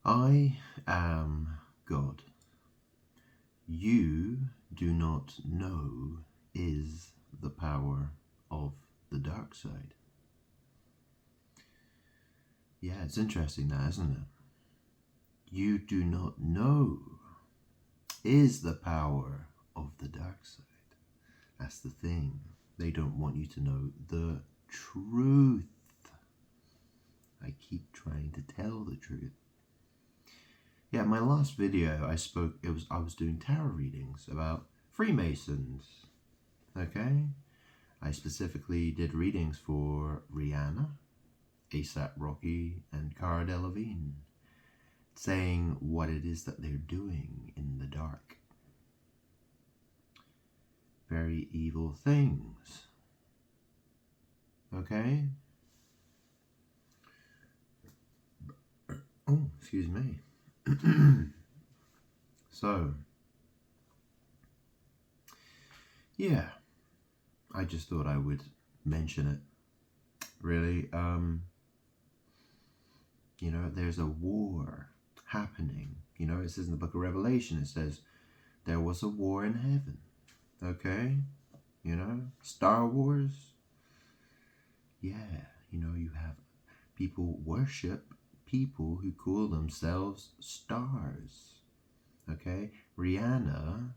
I am God. You do not know is the power of the dark side. Yeah, it's interesting that, isn't it? You do not know is the power of the dark side. That's the thing. They don't want you to know the truth. I keep trying to tell the truth. Yeah, my last video I was doing tarot readings about Freemasons. Okay? I specifically did readings for Rihanna, ASAP Rocky, and Cara Delevingne, saying what it is that they're doing in the dark. Very evil things. Okay? Oh, excuse me. So, yeah, I just thought I would mention it. Really, you know, there's a war happening. You know, it says in the book of Revelation, it says, there was a war in heaven. Okay? You know, Star Wars. Yeah, you know, you have people worship people who call themselves stars. Okay? Rihanna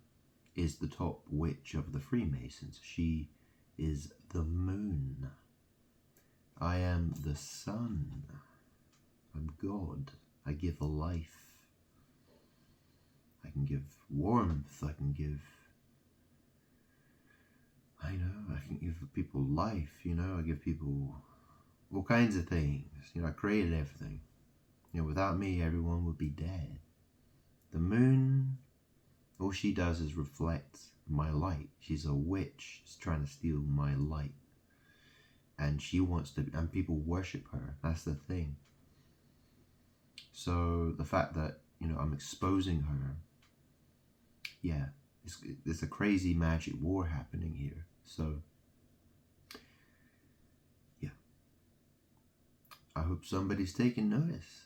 is the top witch of the Freemasons. She is the moon. I am the sun. I'm God. I give a life. I can give warmth. I can give people life, you know. I give people all kinds of things. You know, I created everything. You know, without me, everyone would be dead. The moon, all she does is reflect my light. She's a witch. She's trying to steal my light. And she wants to, and people worship her. That's the thing. So the fact that, you know, I'm exposing her, yeah, it's a crazy magic war happening here. So, yeah, I hope somebody's taking notice.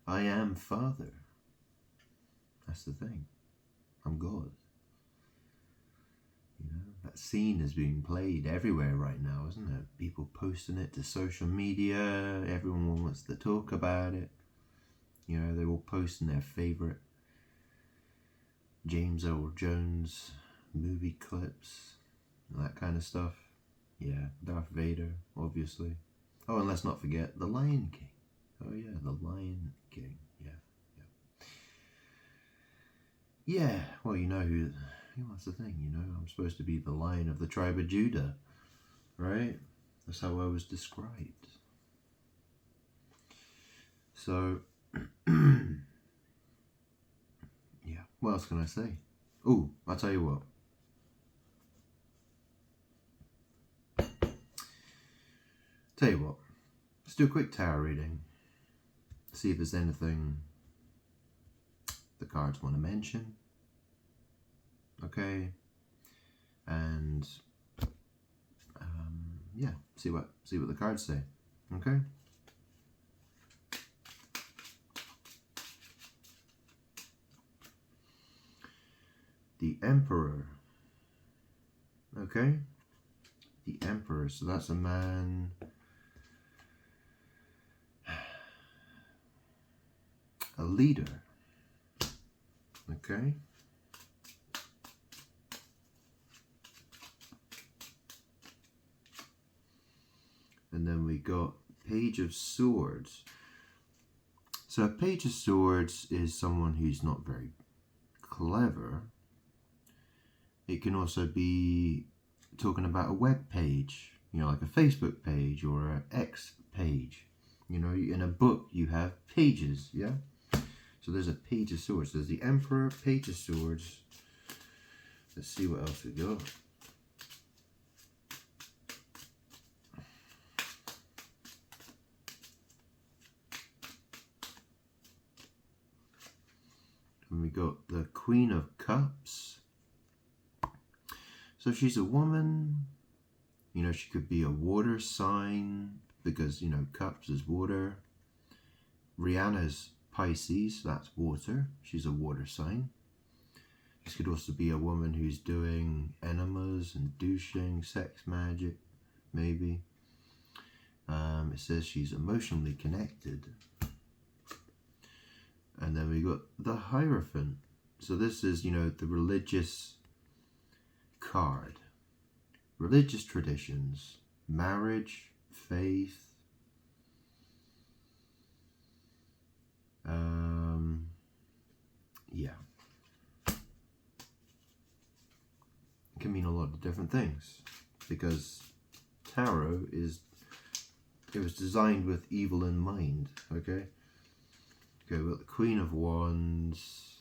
I am Father. That's the thing. I'm God. You know, that scene is being played everywhere right now, isn't it? People posting it to social media. Everyone wants to talk about it. You know, they're all posting their favorite James Earl Jones movie clips, that kind of stuff. Yeah, Darth Vader, obviously. Oh, and let's not forget The Lion King. Oh yeah, The Lion King. Yeah, well, you know who... That's the thing, you know. I'm supposed to be the Lion of the tribe of Judah, right? That's how I was described. So, yeah, what else can I say? Oh, I'll tell you what. Let's do a quick tarot reading. See if there's anything the cards want to mention. Okay, and yeah, see what the cards say. Okay. The Emperor. Okay. The Emperor. So that's a man. A leader. Okay. And then we got Page of Swords. So a Page of Swords is someone who's not very clever. It can also be talking about a web page, you know, like a Facebook page or an X page. You know, in a book you have pages, yeah? So there's a Page of Swords. There's the Emperor, Page of Swords. Let's see what else we got. And we got the Queen of Cups. So she's a woman You know, she could be a water sign because, you know, cups is water. Rihanna's Pisces, that's water. She's a water sign. This could also be a woman who's doing enemas and douching, sex magic, maybe. It says she's emotionally connected. And then we got the Hierophant. So this is, you know, the religious card. Religious traditions, marriage, faith. Yeah. It can mean a lot of different things because tarot is, it was designed with evil in mind, okay? Okay, we've got the Queen of Wands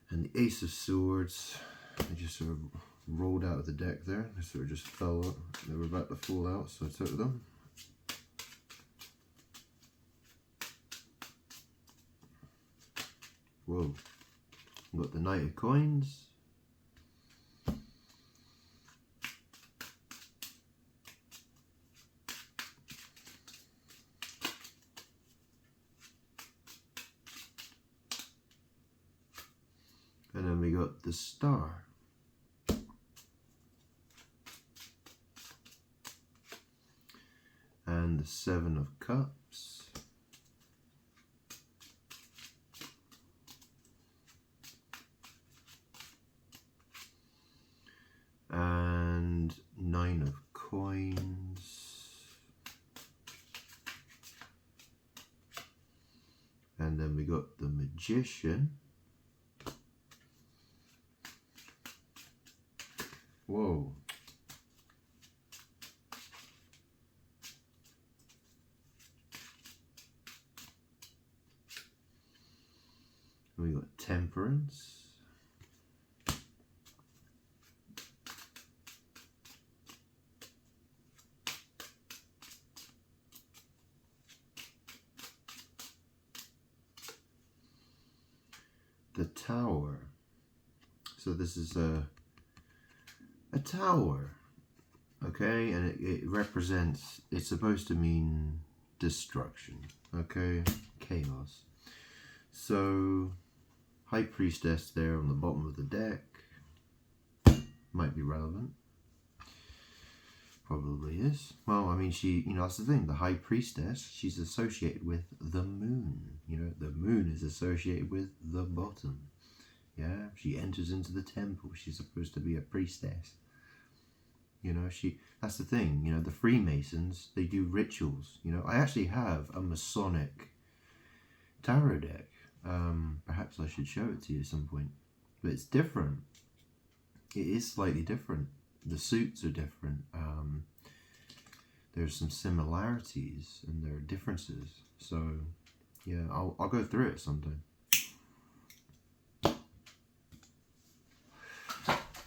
and the Ace of Swords. They just sort of rolled out of the deck there. They sort of just fell out. They were about to fall out, so I took them. Whoa. We've got the Knight of Coins. And then we got the Star. And the Seven of Cups. And Nine of Coins. And then we got the Magician. Whoa. We got Temperance. The Tower. So this is a tower, okay, and it represents, it's supposed to mean destruction, okay, chaos. So High Priestess there on the bottom of the deck might be relevant. Probably is. Well, I mean, she, you know, that's the thing, the High Priestess, she's associated with the moon. You know, the moon is associated with the bottom. Yeah, she enters into the temple. She's supposed to be a priestess. You know, that's the thing, you know, the Freemasons, they do rituals. You know, I actually have a Masonic tarot deck. Perhaps I should show it to you at some point. But it's different. It is slightly different. The suits are different. There's some similarities and there are differences. So, yeah, I'll go through it sometime.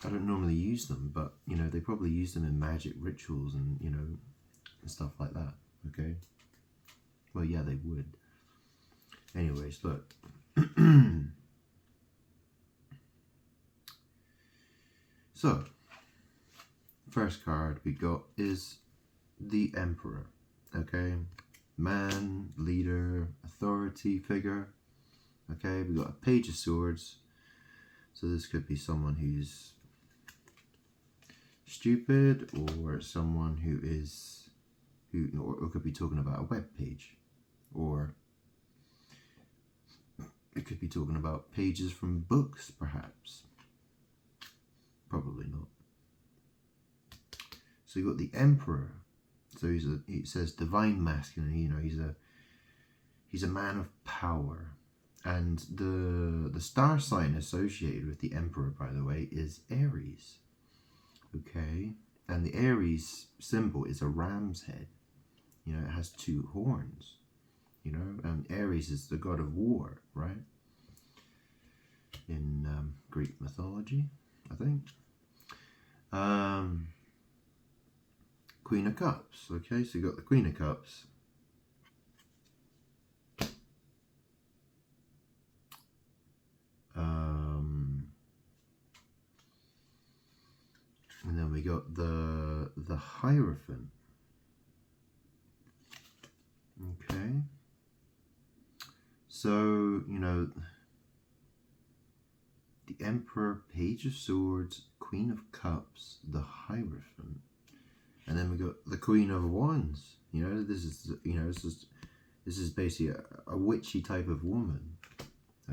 I don't normally use them, but, you know, they probably use them in magic rituals and, you know, and stuff like that, okay? Well, yeah, they would. Anyways, look. So, first card we got is the Emperor, okay? Man, leader, authority figure, okay? We got a Page of Swords. So this could be someone who's stupid, or someone who or it could be talking about a web page, or it could be talking about pages from books, perhaps. Probably not. So you got the Emperor. So it says divine masculine. You know, he's a man of power, and the star sign associated with the Emperor, by the way, is Aries. Okay, and the Aries symbol is a ram's head. You know, it has two horns. You know, and Aries is the god of war, right? In Greek mythology, I think. Queen of Cups. Okay, so you got the Queen of Cups. then we got the Hierophant. Okay. So, you know, the Emperor, Page of Swords, Queen of Cups, the Hierophant. And then we got the Queen of Wands. You know, this is basically a witchy type of woman.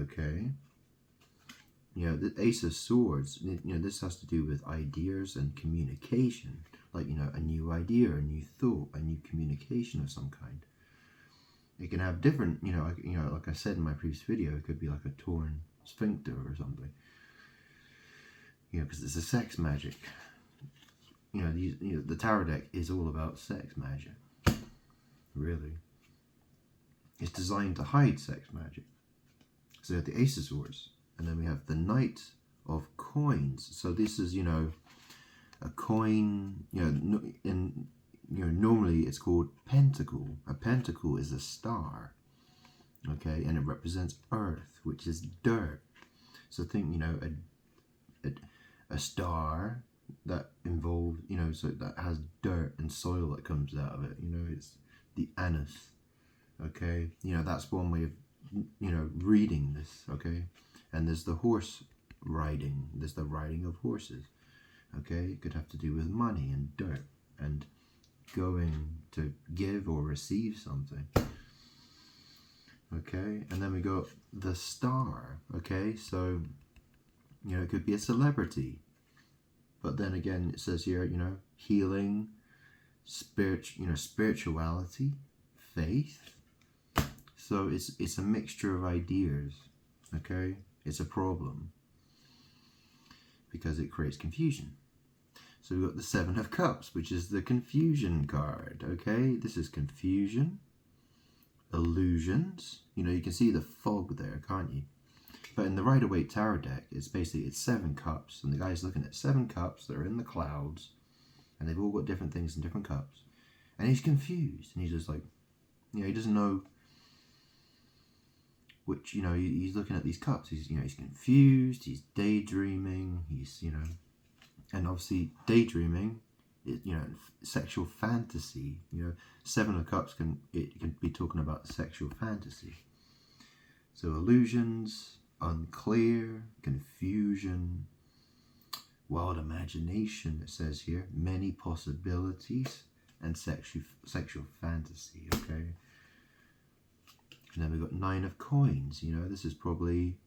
Okay. You know, the Ace of Swords, you know, this has to do with ideas and communication. Like, you know, a new idea, a new thought, a new communication of some kind. It can have different, you know, like I said in my previous video, it could be like a torn sphincter or something. You know, because it's a sex magic. You know, the tarot deck is all about sex magic. Really. It's designed to hide sex magic. So we have the Ace of Swords. And then we have the Knight of Coins. So this is, you know, a coin, you know, normally it's called pentacle. A pentacle is a star, okay, and it represents earth, which is dirt. So think, you know, a star that involves, you know, so that has dirt and soil that comes out of it. You know, it's the anus, okay. You know, that's one way of, you know, reading this, okay. And there's the horse riding. There's the riding of horses. Okay, it could have to do with money and dirt and going to give or receive something. Okay, and then we got the Star. Okay, so, you know, it could be a celebrity. But then again, it says here, you know, healing, spirituality, faith. So it's a mixture of ideas. Okay. It's a problem because it creates confusion. So we've got the Seven of Cups, which is the confusion card. Okay, this is confusion, illusions. You know, you can see the fog there, can't you? But in the Rider-Waite Tarot deck, it's 7 cups, and the guy's looking at 7 cups that are in the clouds, and they've all got different things in different cups, and he's confused, and he's just like, you know, he doesn't know. Which, you know, he's looking at these cups. He's, you know, he's confused. He's daydreaming. He's, you know, and obviously daydreaming, you know, sexual fantasy. You know, 7 of Cups can be talking about sexual fantasy. So illusions, unclear, confusion, wild imagination. It says here, many possibilities, and sexual fantasy. Okay. And then we've got 9 of Coins. You know, this is probably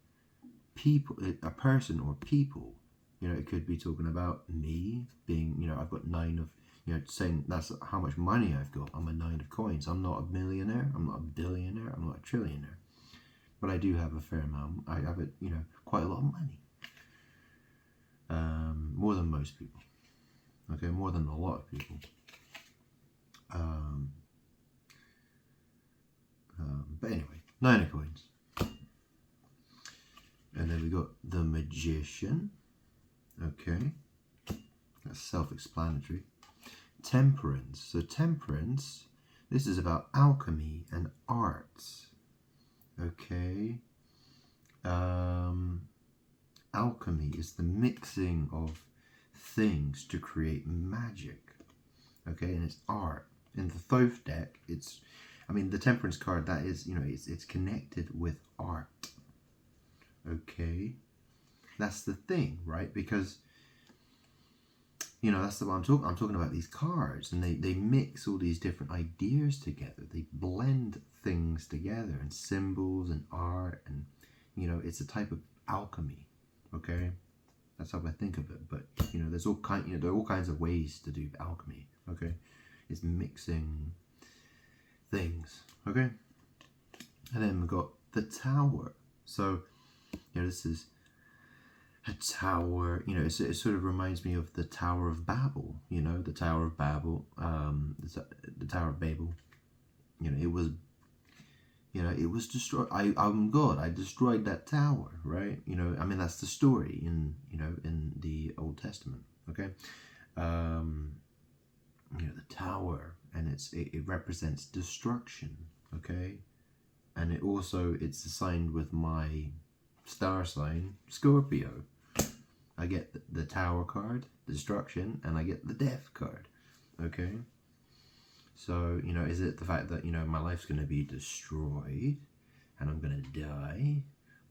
people, a person or people. You know, it could be talking about me being, you know, I've got 9 of, you know, saying that's how much money I've got. I'm a 9 of Coins. I'm not a millionaire. I'm not a billionaire. I'm not a trillionaire. But I do have a fair amount. I have, you know, quite a lot of money. More than most people. Okay, more than a lot of people. But anyway, 9 of Coins. And then we got the Magician. Okay. That's self-explanatory. Temperance. So Temperance, this is about alchemy and arts. Okay. Alchemy is the mixing of things to create magic. Okay, and it's art. In the Thoth deck, it's, I mean, the Temperance card, that is, you know, it's connected with art. Okay, that's the thing, right? Because, you know, that's the what I'm talking about, these cards, and they mix all these different ideas together. They blend things together, and symbols and art, and, you know, it's a type of alchemy. Okay, that's how I think of it. But, you know, there are all kinds of ways to do alchemy. Okay, it's mixing things. Okay, and then we've got the Tower. So, you know, this is a tower. You know, it sort of reminds me of the Tower of Babel. You know, the Tower of Babel, the Tower of Babel. You know, it was destroyed. I'm God. I destroyed that tower, right? You know, I mean, that's the story in, you know, in the Old Testament. Okay, you know, the tower, and it represents destruction. Okay, and it's assigned with my star sign, Scorpio. I get the Tower card, Destruction, and I get the Death card. Okay? So, you know, is it the fact that, you know, my life's going to be destroyed and I'm going to die?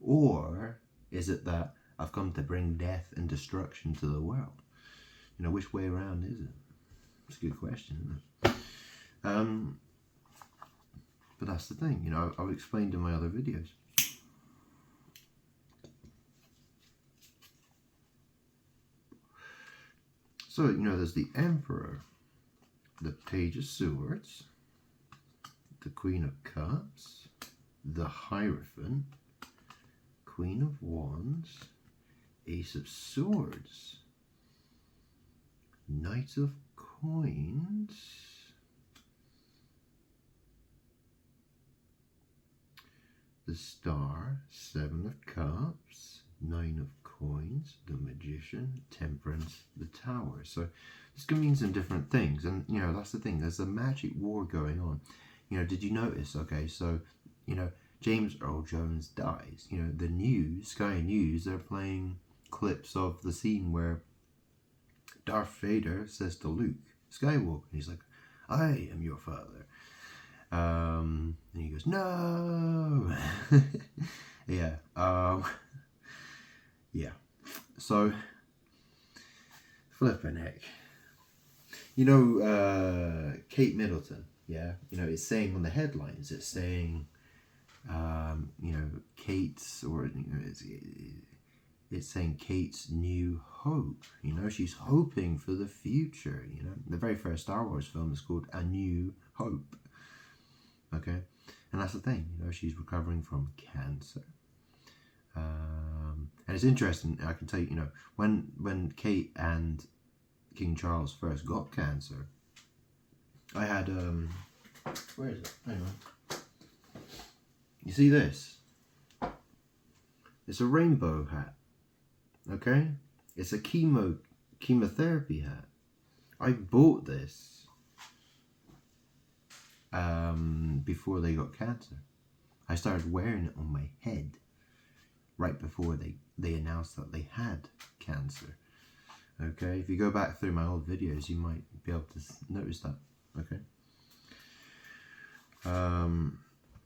Or is it that I've come to bring death and destruction to the world? You know, which way around is it? It's a good question, isn't it? But that's the thing, you know, I've explained in my other videos. So, you know, there's the Emperor, the Page of Swords, the Queen of Cups, the Hierophant, Queen of Wands, Ace of Swords, Knight of Coins, the Star, Seven of Cups, Nine of Coins, the Magician, Temperance, the Tower. So this can mean some different things, and you know, that's the thing, there's a magic war going on. You know, did you notice? Okay, so you know, James Earl Jones dies. You know, the news, Sky News, they're playing clips of the scene where Darth Vader says to Luke Skywalker, and he's like, I am your father. And he goes, no. Yeah. Yeah. So, flipping heck. You know, Kate Middleton, yeah? You know, it's saying on the headlines, it's saying, you know, Kate's, or, you know, it's saying Kate's new hope. You know, she's hoping for the future, you know. The very first Star Wars film is called A New Hope. Okay? And that's the thing, you know, she's recovering from cancer. And it's interesting, I can tell you, you know, when Kate and King Charles first got cancer, I had, where is it? Hang on. You see this? It's a rainbow hat. Okay? It's a chemotherapy hat. I bought this before they got cancer. I started wearing it on my head right before they announced that they had cancer. Okay? If you go back through my old videos, you might be able to notice that. Okay?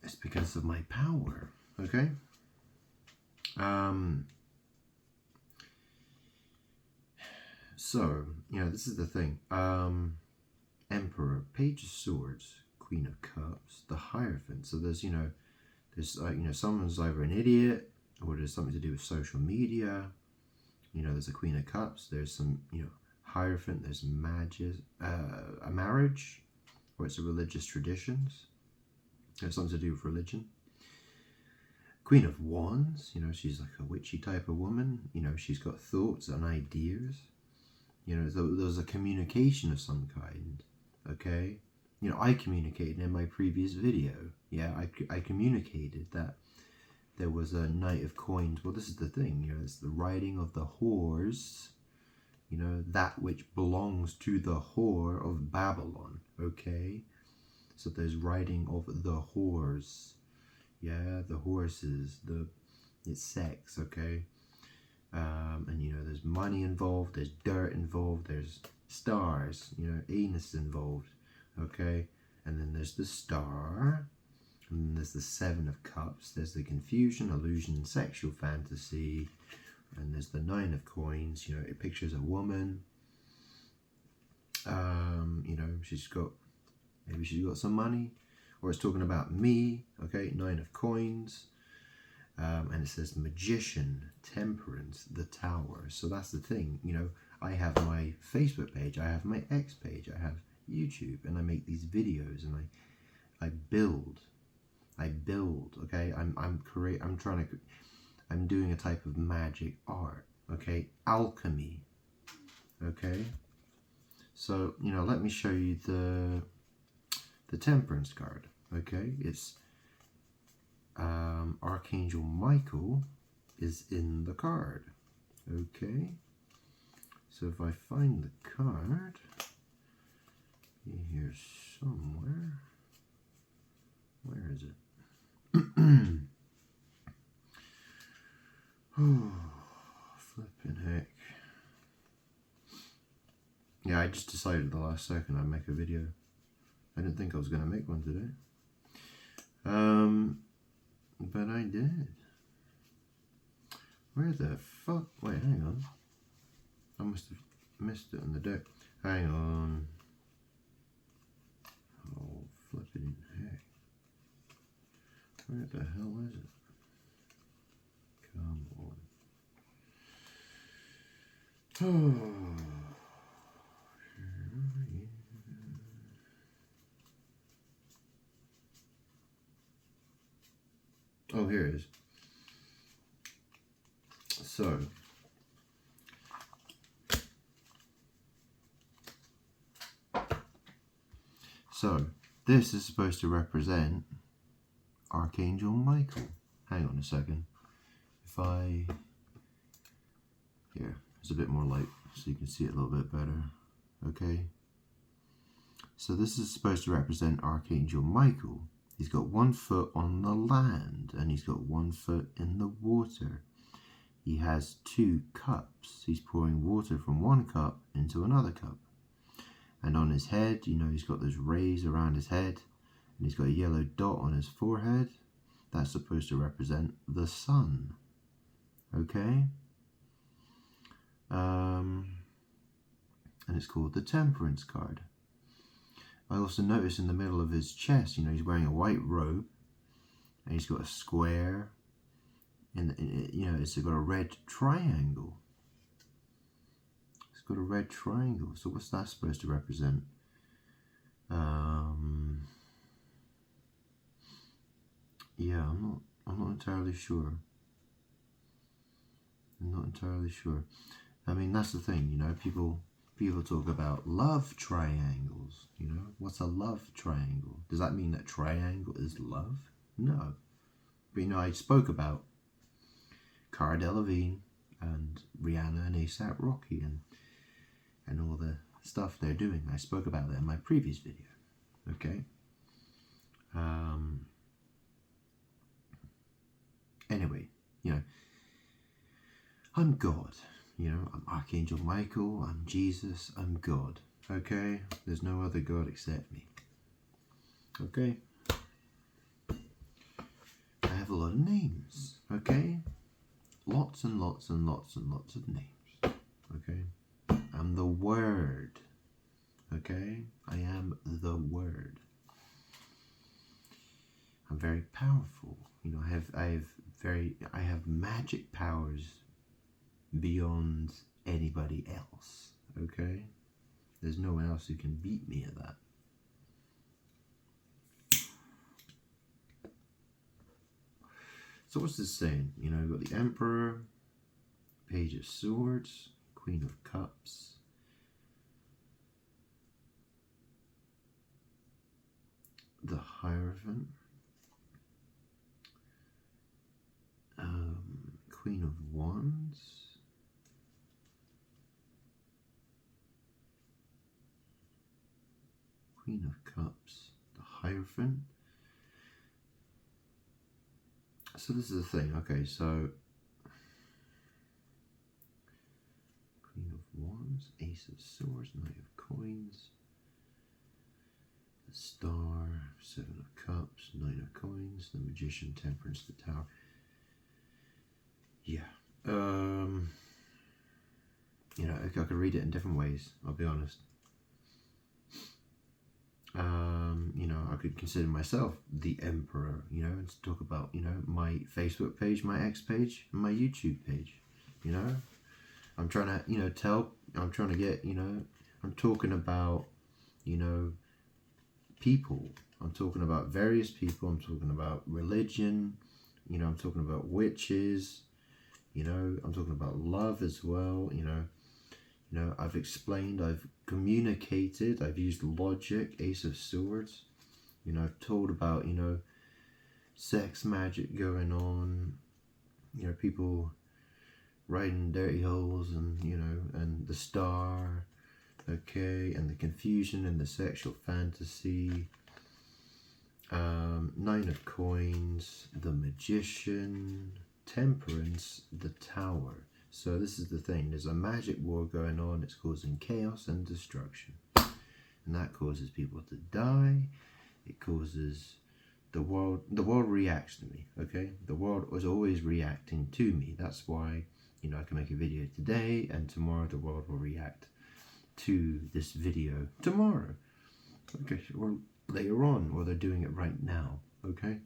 It's because of my power. Okay? So, you know, this is the thing. Emperor, Page of Swords, Queen of Cups, the Hierophant. So there's, you know, someone's either an idiot or there's something to do with social media. You know, there's a Queen of Cups. There's some, you know, Hierophant. There's a marriage, or it's a religious traditions. There's something to do with religion. Queen of Wands, you know, she's like a witchy type of woman. You know, she's got thoughts and ideas. You know, there's a communication of some kind, okay? You know, I communicated in my previous video. Yeah, I communicated that there was a Knight of Coins. Well, this is the thing, you know, it's the riding of the whores, you know, that which belongs to the whore of Babylon, okay? So there's riding of the whores. Yeah, the horses, it's sex, okay? And you know, there's money involved, there's dirt involved, there's stars, you know, anus involved, okay? And then there's the Star, and then there's the Seven of Cups, there's the confusion, illusion, sexual fantasy, and there's the Nine of Coins. You know, it pictures a woman, you know, maybe she's got some money, or it's talking about me, okay? Nine of Coins. And it says Magician, Temperance, the Tower. So that's the thing, you know, I have my Facebook page, I have my X page, I have YouTube, and I make these videos, and I build, okay? I'm doing a type of magic art, okay? Alchemy, okay? So, you know, let me show you the Temperance card, okay? It's Archangel Michael is in the card. Okay, so if I find the card here somewhere, where is it? Oh, flipping heck. Yeah, I just decided the last second I'd make a video. I didn't think I was going to make one today. But I did. Where the fuck? Wait, hang on. I must have missed it on the deck. Hang on. Oh, flipping heck. Where the hell is it? Come on. Oh. Oh, here it is. So this is supposed to represent Archangel Michael. Hang on a second. If I... Here, it's a bit more light so you can see it a little bit better. Okay. So this is supposed to represent Archangel Michael. He's got 1 foot on the land and he's got 1 foot in the water. He has 2 cups. He's pouring water from 1 cup into another cup. And on his head, you know, he's got those rays around his head. And he's got a yellow dot on his forehead. That's supposed to represent the sun. Okay? And it's called the Temperance card. I also notice in the middle of his chest, you know, he's wearing a white robe. And he's got a square. And, you know, it's got a red triangle. It's got a red triangle. So what's that supposed to represent? Yeah, I'm not entirely sure. I'm not entirely sure. I mean, that's the thing, you know, people talk about love triangles, you know. What's a love triangle? Does that mean that triangle is love? No. But, you know, I spoke about Cara Delevingne and Rihanna and A$AP Rocky and all the stuff they're doing. I spoke about that in my previous video. Okay. Anyway, you know, I'm God. You know, I'm Archangel Michael. I'm Jesus. I'm God. Okay. There's no other God except me. Okay. I have a lot of names. Okay. Lots and lots and lots and lots of names. Okay. I'm the Word. Okay. I am the Word. I'm very powerful. You know, I have magic powers beyond anybody else. Okay? There's no one else who can beat me at that. So what's this saying? You know, you've got the Emperor, Page of Swords, Queen of Cups, the Hierophant, Queen of Wands, Queen of Cups, the Hierophant. So this is the thing, okay, so Queen of Wands, Ace of Swords, Knight of Coins, the Star, 7 of Cups, 9 of Coins, the Magician, Temperance, the Tower. Yeah. You know, I could read it in different ways, I'll be honest. You know, I could consider myself the Emperor, you know, and talk about, you know, my Facebook page, my X page, and my YouTube page, you know. I'm trying to, you know, I'm trying to get, you know, I'm talking about, you know, people. I'm talking about various people. I'm talking about religion, you know, I'm talking about witches, you know, I'm talking about love as well, you know, I've explained, I've communicated, I've used logic, Ace of Swords, you know, I've told about, you know, sex magic going on, you know, people riding dirty holes and, you know, and the Star, okay, and the confusion and the sexual fantasy, 9 of Coins, the Magician, Temperance, the Tower. So this is the thing. There's a magic war going on. It's causing chaos and destruction. And that causes people to die. It causes the world reacts to me, okay? The world was always reacting to me. That's why, you know, I can make a video today and tomorrow the world will react to this video tomorrow. Okay, or later on, or they're doing it right now, okay?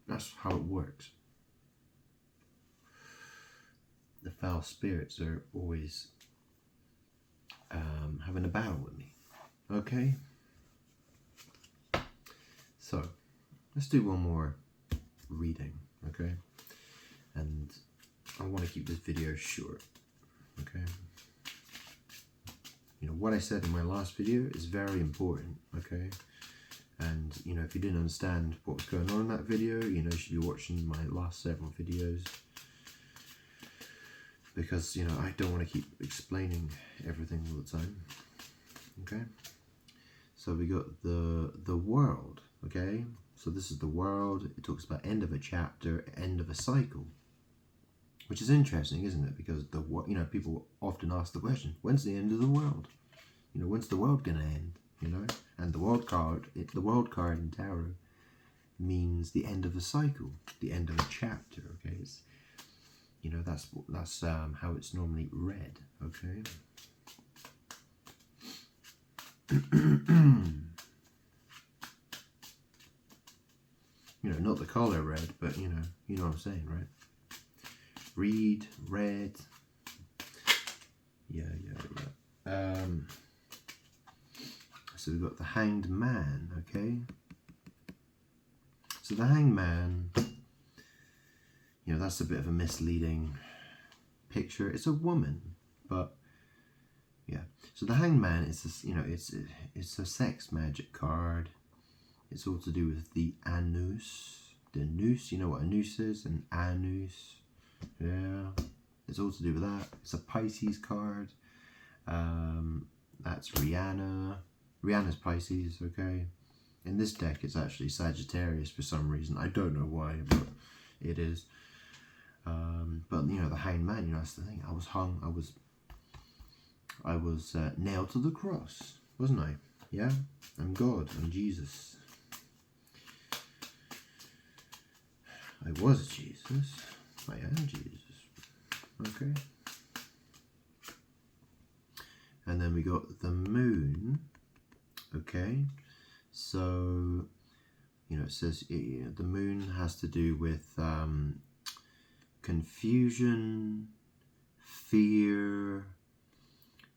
That's how it works. The foul spirits are always having a battle with me, okay? So, let's do one more reading, okay? And I want to keep this video short, okay? You know, what I said in my last video is very important, okay? And, you know, if you didn't understand what was going on in that video, you know, you should be watching my last several videos. Because, you know, I don't want to keep explaining everything all the time, okay? So we got the world, okay? So this is the world. It talks about end of a chapter, end of a cycle. Which is interesting, isn't it? Because, you know, people often ask the question, when's the end of the world? You know, when's the world going to end? You know? And the world card in tarot means the end of a cycle, the end of a chapter, okay? It's, you know, that's how it's normally read, okay? You know, not the color red, but you know what I'm saying, right? Read, red. Yeah. So we've got the Hanged Man, okay? So the Hanged Man, you know, that's a bit of a misleading picture. It's a woman, but yeah. So the Hanged Man is this, you know, it's a sex magic card. It's all to do with the Anus. The noose, you know what a noose is? An Anus. Yeah. It's all to do with that. It's a Pisces card. That's Rihanna. Rihanna's Pisces, okay? In this deck, it's actually Sagittarius for some reason. I don't know why, but it is. But, you know, the Hanged Man, you know, that's the thing. I was hung. I was nailed to the cross, wasn't I? Yeah? I'm God. I'm Jesus. I was Jesus. I am Jesus. Okay. And then we got the moon. Okay. So, you know, it says the moon has to do with confusion, fear.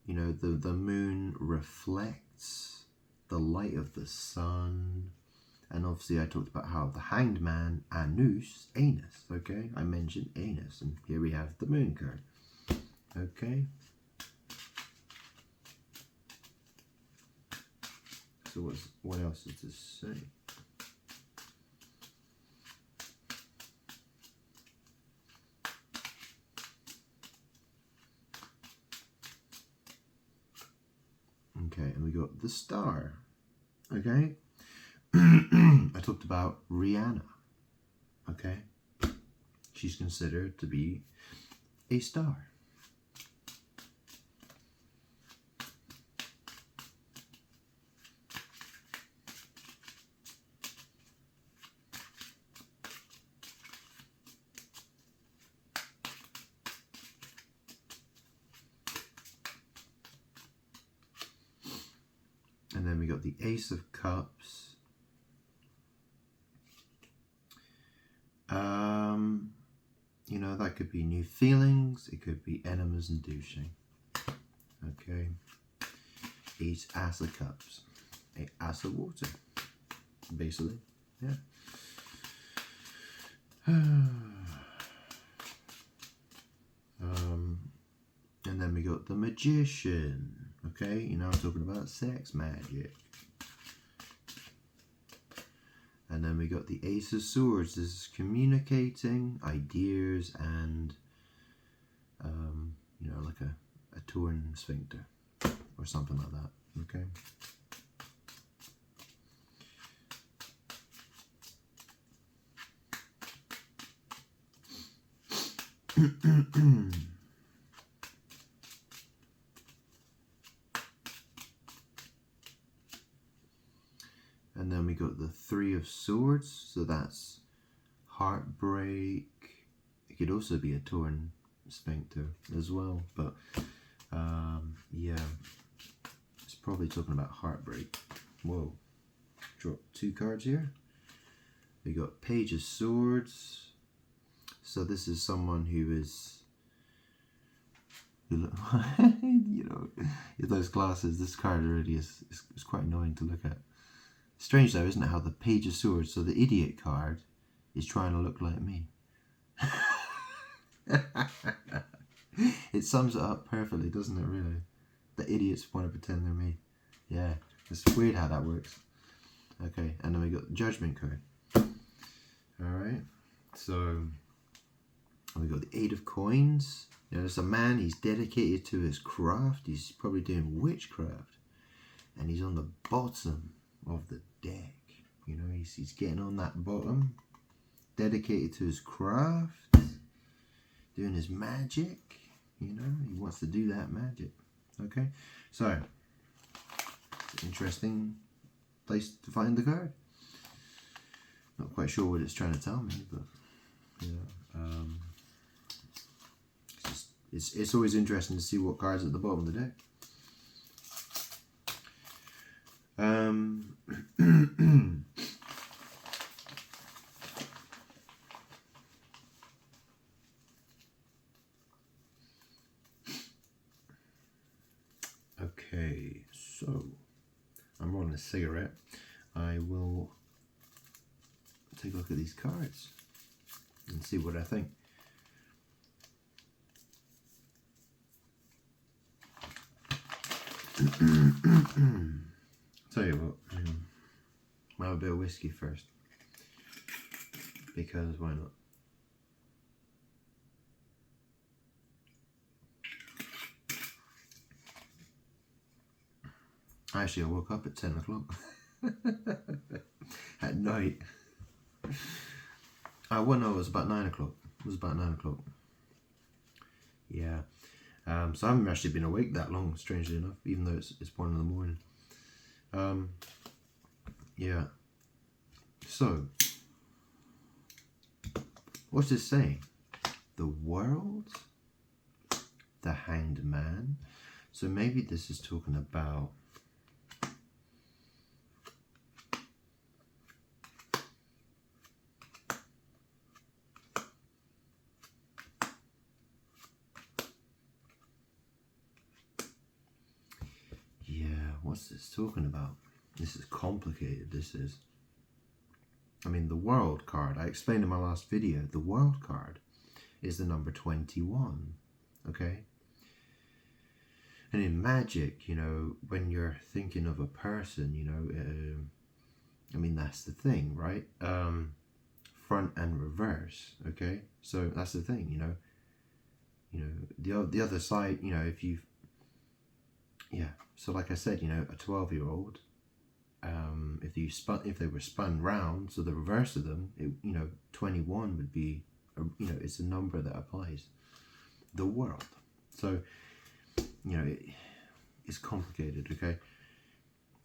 You know, the moon reflects the light of the sun. And obviously I talked about how the Hanged Man, Anus, okay? I mentioned anus, and here we have the moon card, okay? So what else does this say? Okay, and we got the star, okay? I talked about Rihanna, okay? She's considered to be a star. And then we got the Ace of Cups. You know, that could be new feelings. It could be enemas and douching. Okay. Ace of Cups. Ace of Water. Basically. Yeah. And then we got the Magician. Okay, you know, I'm talking about sex magic. And then we got the Ace of Swords. This is communicating ideas and, you know, like a torn sphincter or something like that. Okay. And then we got the Three of Swords, so that's heartbreak. It could also be a torn sphincter as well, but yeah, it's probably talking about heartbreak. Whoa, drop 2 cards here. We got Page of Swords, so this is someone who is, you know, with those glasses, this card already is quite annoying to look at. Strange though, isn't it, how the Page of Swords, so the idiot card, is trying to look like me. It sums it up perfectly, doesn't it, really? The idiots want to pretend they're me. Yeah, it's weird how that works. Okay, and then we got the Judgment card. Alright, so we got the Eight of Coins. You know, there's a man, he's dedicated to his craft. He's probably doing witchcraft. And he's on the bottom of the deck. You know, he's getting on that bottom, dedicated to his craft, doing his magic. You know, he wants to do that magic. Okay, so interesting place to find the card. Not quite sure what it's trying to tell me, but yeah, it's always interesting to see what cards are at the bottom of the deck. Okay, so I'm rolling a cigarette. I will take a look at these cards and see what I think. Tell you what, I'll have a bit of whiskey first, because why not? Actually, I woke up at 10 o'clock at night. Well, no, it was about 9 o'clock. Yeah. So I haven't actually been awake that long, strangely enough, even though it's 1 in the morning. Yeah. So, what's this saying? The world? The Hanged Man? So maybe this is talking about what's this talking about? This is complicated, this is. I mean, the World card, I explained in my last video, the World card is the number 21, okay? And in magic, you know, when you're thinking of a person, you know, I mean, that's the thing, right? Front and reverse, okay? So that's the thing, you know, the other side, you know, if you've, yeah, so like I said, you know, a 12-year-old, if they were spun round, so the reverse of them, you know, 21 would be, you know, it's a number that applies. The world. So, you know, it's complicated, okay?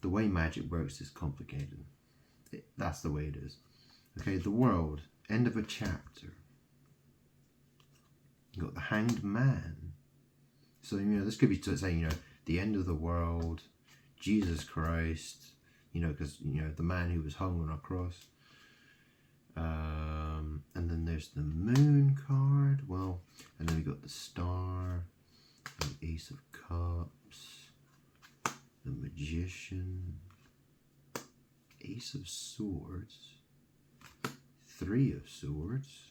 The way magic works is complicated. That's the way it is. Okay, the world, end of a chapter. You got the Hanged Man. So, you know, this could be saying, you know, the end of the world, Jesus Christ, you know, because, you know, the man who was hung on a cross. And then there's the Moon card. Well, and then we got the Star, the Ace of Cups, the Magician, Ace of Swords, Three of Swords,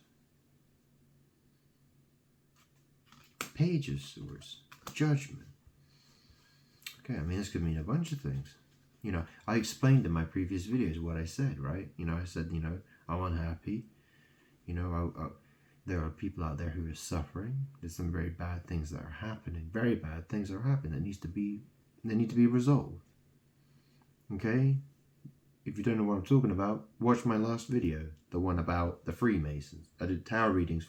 Page of Swords, Judgment. Okay, I mean, this could mean a bunch of things. You know, I explained in my previous videos what I said, right? You know, I said, you know, I'm unhappy. You know, there are people out there who are suffering. There's some very bad things that are happening. Very bad things are happening that need to be resolved. Okay? if you don't know what I'm talking about, watch my last video, the one about the Freemasons. I did tarot readings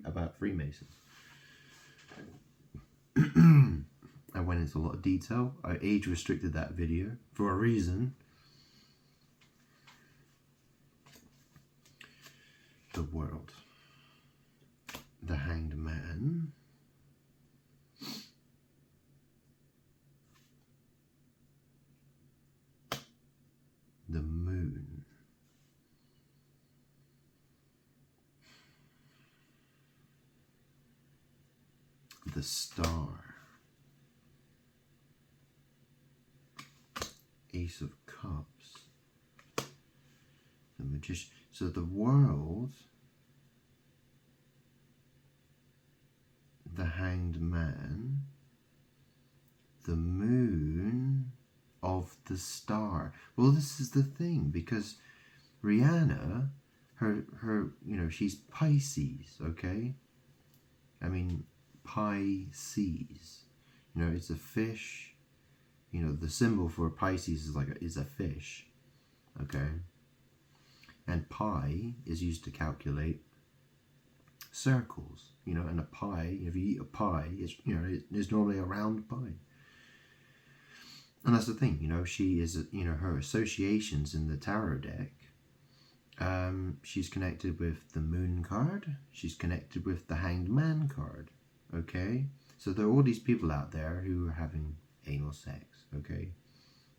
about Freemasons. I went into a lot of detail. I age restricted that video for a reason. The World. The Hanged Man. The Moon. The Star. Ace of Cups. The Magician. So the World, the Hanged Man, the Moon of the Star. Well, this is the thing, because Rihanna, her she's Pisces, okay? I mean, Pisces. It's a fish. The symbol for Pisces is a fish, okay? And pi is used to calculate circles, and a pie, if you eat a pie, it's normally a round pie. And that's the thing, she is, her associations in the tarot deck, she's connected with the Moon card, she's connected with the Hanged Man card, okay? So there are all these people out there who are having anal sex, okay?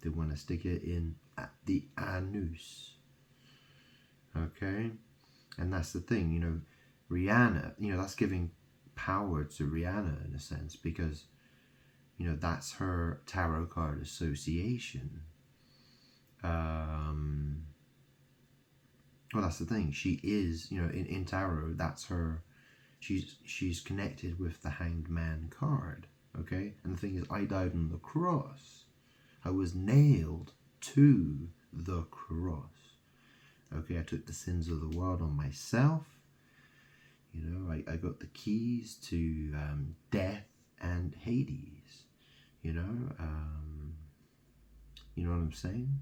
They want to stick it in at the anus, okay? And that's the thing, Rihanna, that's giving power to Rihanna in a sense, because, that's her tarot card association. Well, that's the thing. She is, in tarot, that's her. She's connected with the Hanged Man card, okay? And the thing is, I died on the cross. I was nailed to the cross. Okay, I took the sins of the world on myself. I got the keys to death and Hades. You know what I'm saying?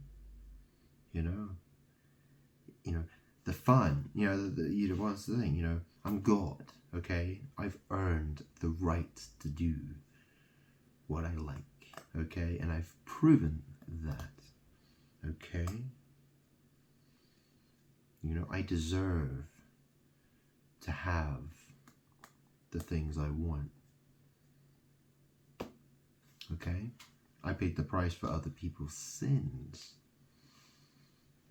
The fun. What's the thing? I'm God. Okay, I've earned the right to do what I like. Okay, and I've proven that. Okay. I deserve to have the things I want. Okay? I paid the price for other people's sins.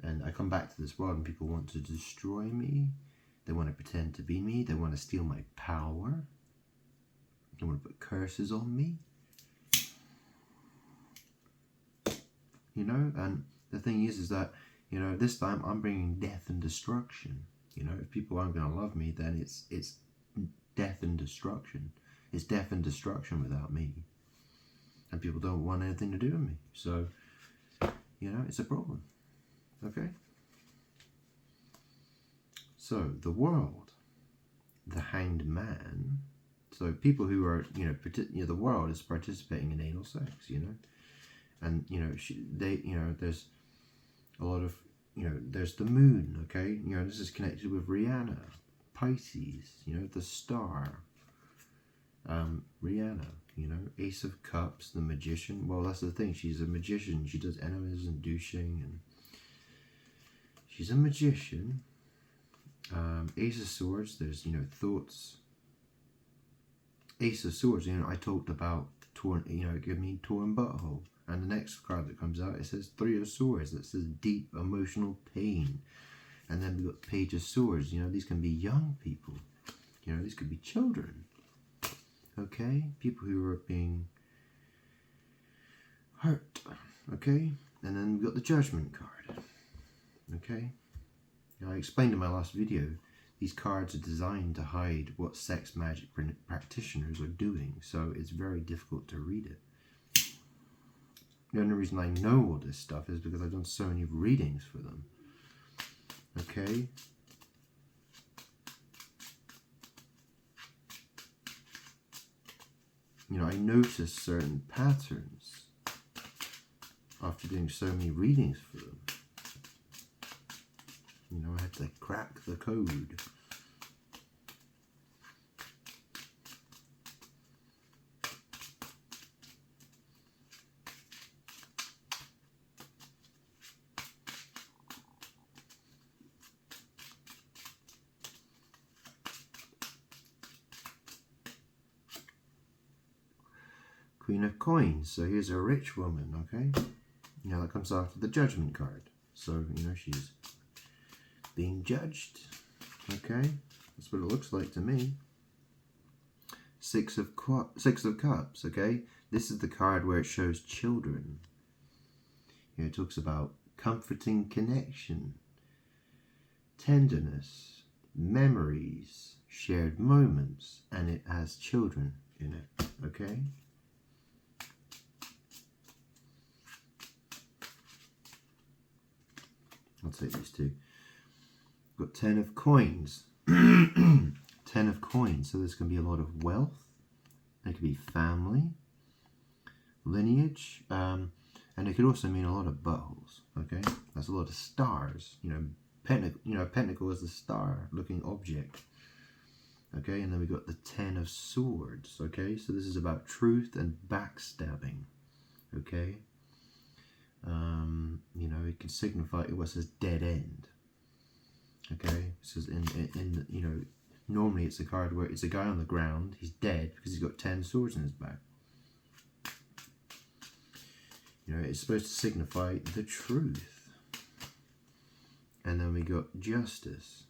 And I come back to this world and people want to destroy me. They want to pretend to be me. They want to steal my power. They want to put curses on me. And the thing is that, this time I'm bringing death and destruction. If people aren't going to love me, then it's death and destruction. It's death and destruction without me. And people don't want anything to do with me. So, it's a problem. Okay? So, the world, the Hanged Man. So, people who are, the world is participating in anal sex, And, there's a lot of, there's the Moon, okay? This is connected with Rihanna, Pisces, the Star, Rihanna, Ace of Cups, the Magician. Well, that's the thing. She's a magician. She does enemies and douching, and she's a magician. Ace of Swords, there's, thoughts. Ace of Swords, I talked about torn, it could mean torn butthole. And the next card that comes out, it says Three of Swords. That says deep emotional pain. And then we've got Page of Swords. These can be young people. These could be children. Okay? People who are being hurt. Okay? And then we've got the Judgment card. Okay? I explained in my last video, these cards are designed to hide what sex magic practitioners are doing. So it's very difficult to read it. The only reason I know all this stuff is because I've done so many readings for them. Okay? I notice certain patterns after doing so many readings for them. You know, I had to crack the code. Queen of Coins. So here's a rich woman, okay? Now that comes after the Judgment card. So, you know, she's being judged, okay? That's what it looks like to me. Six of Cups, okay? This is the card where it shows children. You know, it talks about comforting connection, tenderness, memories, shared moments, and it has children in it, okay? I'll take these two. Got 10 of Coins. 10 of Coins. So there's going to be a lot of wealth. It could be family, lineage, and it could also mean a lot of buttholes. Okay, that's a lot of stars. You know, pentacle is the star-looking object. Okay, and then we got the 10 of Swords. Okay, so this is about truth and backstabbing. Okay. You know, it can signify what says dead end. Okay, it says in you know, normally it's a card where it's a guy on the ground, he's dead because he's got 10 swords in his back. You know, it's supposed to signify the truth. And then we got Justice.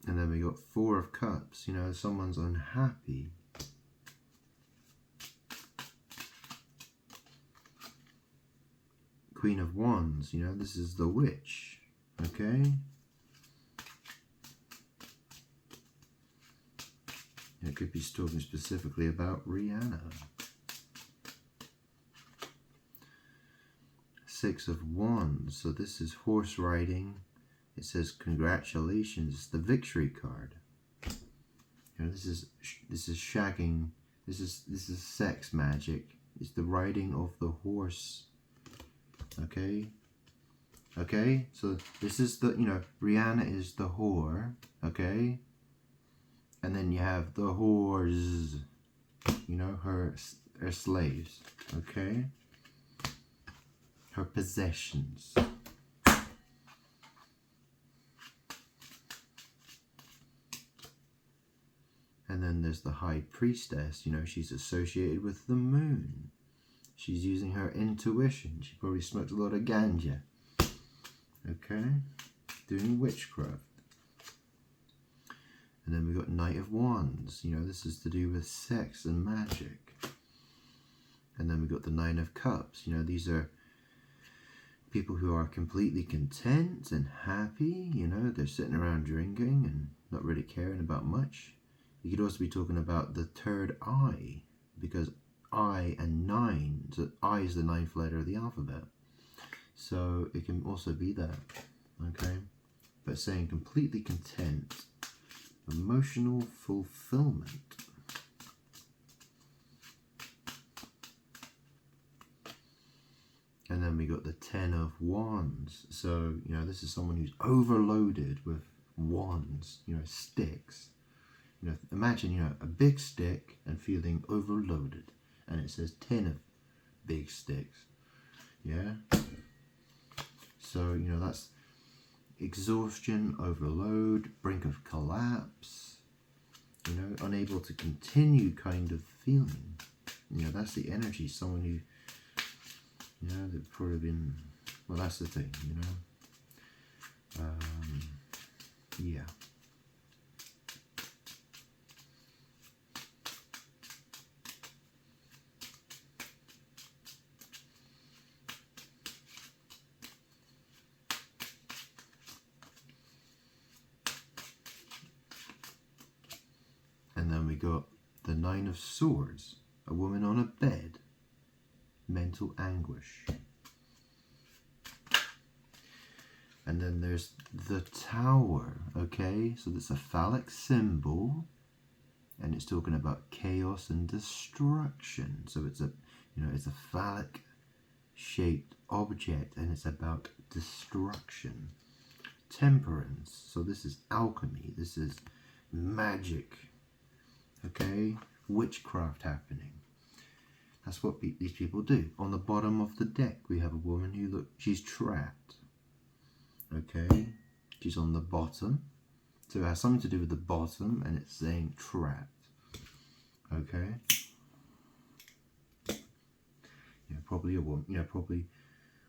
And then we got 4 of Cups. You know, someone's unhappy. Queen of Wands. You know, this is the Witch. Okay. It could be talking specifically about Rihanna. 6 of Wands. So this is horse riding. It says congratulations. It's the Victory card. You know, this is shagging. This is sex magic. It's the riding of the horse. Okay. Okay. So this is the, you know, Rihanna is the whore. Okay. And then you have the whores. You know, her slaves. Okay. Her possessions. And then there's the High Priestess. You know, she's associated with the moon. She's using her intuition. She probably smoked a lot of ganja. Okay? Doing witchcraft. And then we've got Knight of Wands. You know, this is to do with sex and magic. And then we've got the 9 of Cups. You know, these are people who are completely content and happy. You know, they're sitting around drinking and not really caring about much. You could also be talking about the third eye, because I and 9, so I is the 9th letter of the alphabet. So it can also be that, okay? But saying completely content, emotional fulfillment. And then we got the 10 of Wands. So, you know, this is someone who's overloaded with wands, you know, sticks. You know, imagine, you know, a big stick and feeling overloaded. And it says 10 of big sticks. Yeah? So, you know, that's exhaustion, overload, brink of collapse. You know, unable to continue kind of feeling. You know, that's the energy. Someone who, you know, they've probably been, well, that's the thing, you know. Yeah. And then we got the 9 of Swords, a woman on a bed, mental anguish. And then there's the tower, okay? So that's a phallic symbol, and it's talking about chaos and destruction. So it's a, it's a phallic shaped object, and it's about destruction. Temperance, so this is alchemy, this is magic, okay? Witchcraft happening. That's what these people do. On the bottom of the deck, we have a woman who she's trapped. Okay, she's on the bottom, so it has something to do with the bottom, and it's saying trapped. Okay, probably a woman. Probably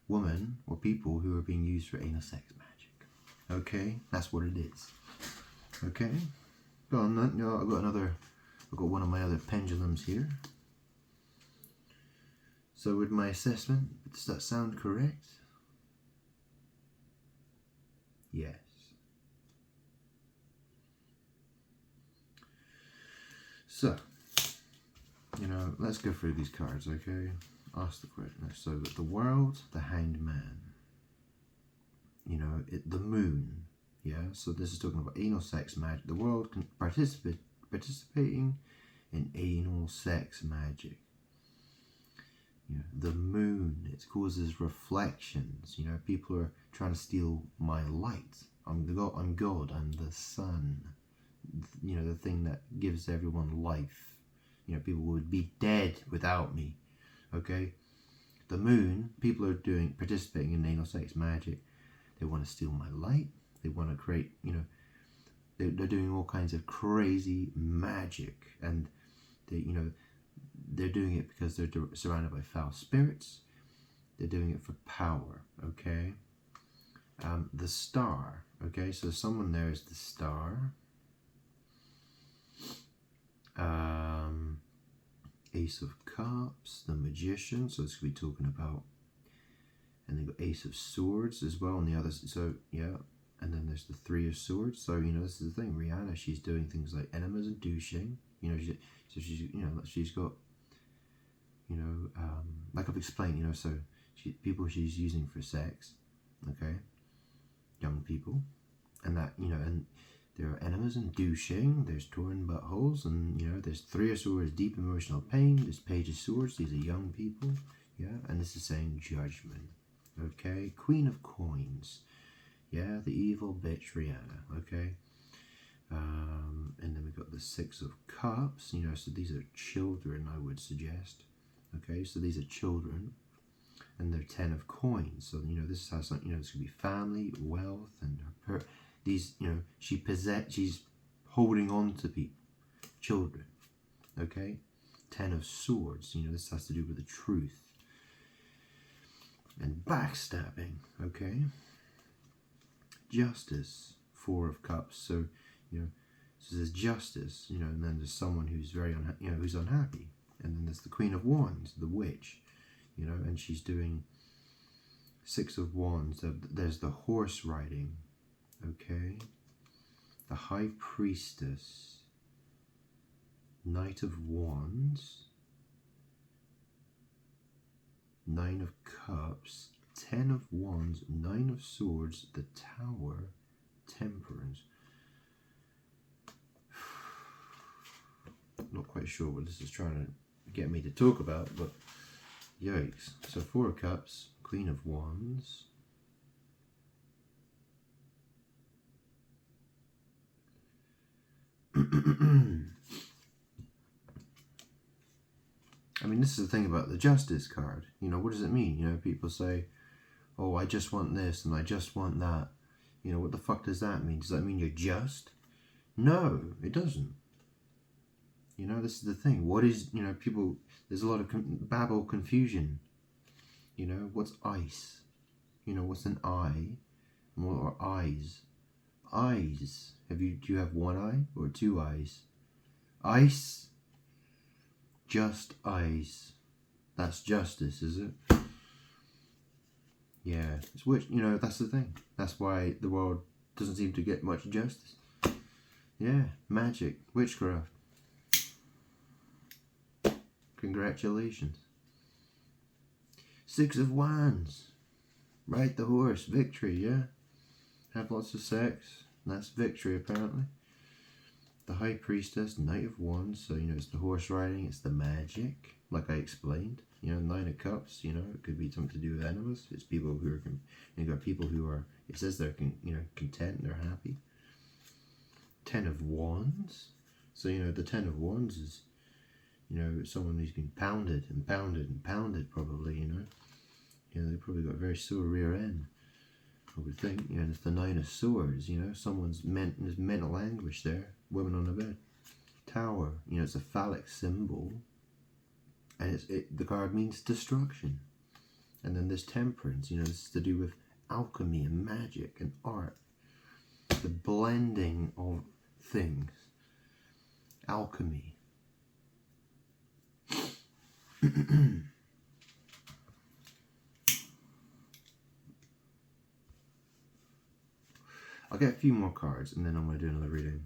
woman or people who are being used for anal sex magic. Okay, that's what it is. Okay, go on then. I've got one of my other pendulums here. So with my assessment, does that sound correct? Yes. So, let's go through these cards, okay? Ask the question. So, the world, the hanged man. The moon, yeah? So this is talking about anal sex magic. The world can participating in anal sex magic. The moon, it causes reflections. People are trying to steal my light. I'm God, I'm the sun. The thing that gives everyone life. People would be dead without me. Okay? The moon, people are participating in anal sex magic. They want to steal my light. They want to create, they're doing all kinds of crazy magic. And they're doing it because they're surrounded by foul spirits. They're doing it for power, okay? The star, okay? So someone there is the star. Ace of Cups, the Magician. So it's going to be talking about, and they've got Ace of Swords as well on the other. So yeah, and then there's the Three of Swords. So this is the thing. Rihanna, she's doing things like enemas and douching. She's got. Like I've explained, so people she's using for sex, okay, young people, and that, and there are enemas and douching, there's torn buttholes, and, there's Three of Swords, deep emotional pain, there's Page of Swords, these are young people, yeah, and this is saying judgment, okay, Queen of Coins, yeah, the evil bitch Rihanna, okay, and then we've got the Six of Cups, so these are children, I would suggest. Okay, so these are children, and they're 10 of coins. So this has something. This could be family, wealth, and these. She's holding on to people, children. Okay, 10 of swords. This has to do with the truth and backstabbing. Okay, justice, 4 of cups. So so there's justice. And then there's someone who's very who's unhappy. And then there's the Queen of Wands, the witch, and she's doing 6 of Wands. There's the horse riding, okay? The High Priestess, Knight of Wands, 9 of Cups, 10 of Wands, 9 of Swords, the Tower, Temperance. Not quite sure what this is trying to get me to talk about, but yikes. So 4 of Cups, Queen of Wands, I mean, this is the thing about the Justice card. What does it mean? People say, oh, I just want this and I just want that. What the fuck does that mean? Does that mean you're just? No, it doesn't. This is the thing. What is, people, there's a lot of confusion. What's ice? What's an eye? And what are eyes? Eyes. Do you have one eye or 2 eyes? Ice. Just ice. That's justice, is it? Yeah. It's which, that's the thing. That's why the world doesn't seem to get much justice. Yeah. Magic. Witchcraft. Congratulations. 6 of Wands. Ride the horse. Victory, yeah? have lots of sex. That's victory, apparently. The High Priestess, Knight of Wands. So, you know, it's the horse riding, it's the magic, like I explained. You know, Nine of Cups, you know, it could be something to do with animals. It's people who are, you got people who are, it says they're, you know, content, they're happy. Ten of Wands. So, you know, the Ten of Wands is, you know, someone who's been pounded and pounded and pounded, probably, you know. You know, they've probably got a very sore rear end, I would think. You know, and it's the Nine of Swords, you know, there's mental anguish there. Women on the bed. Tower, you know, it's a phallic symbol. And the card means destruction. And then there's Temperance, you know, this is to do with alchemy and magic and art. The blending of things. Alchemy. I'll get a few more cards and then I'm going to do another reading.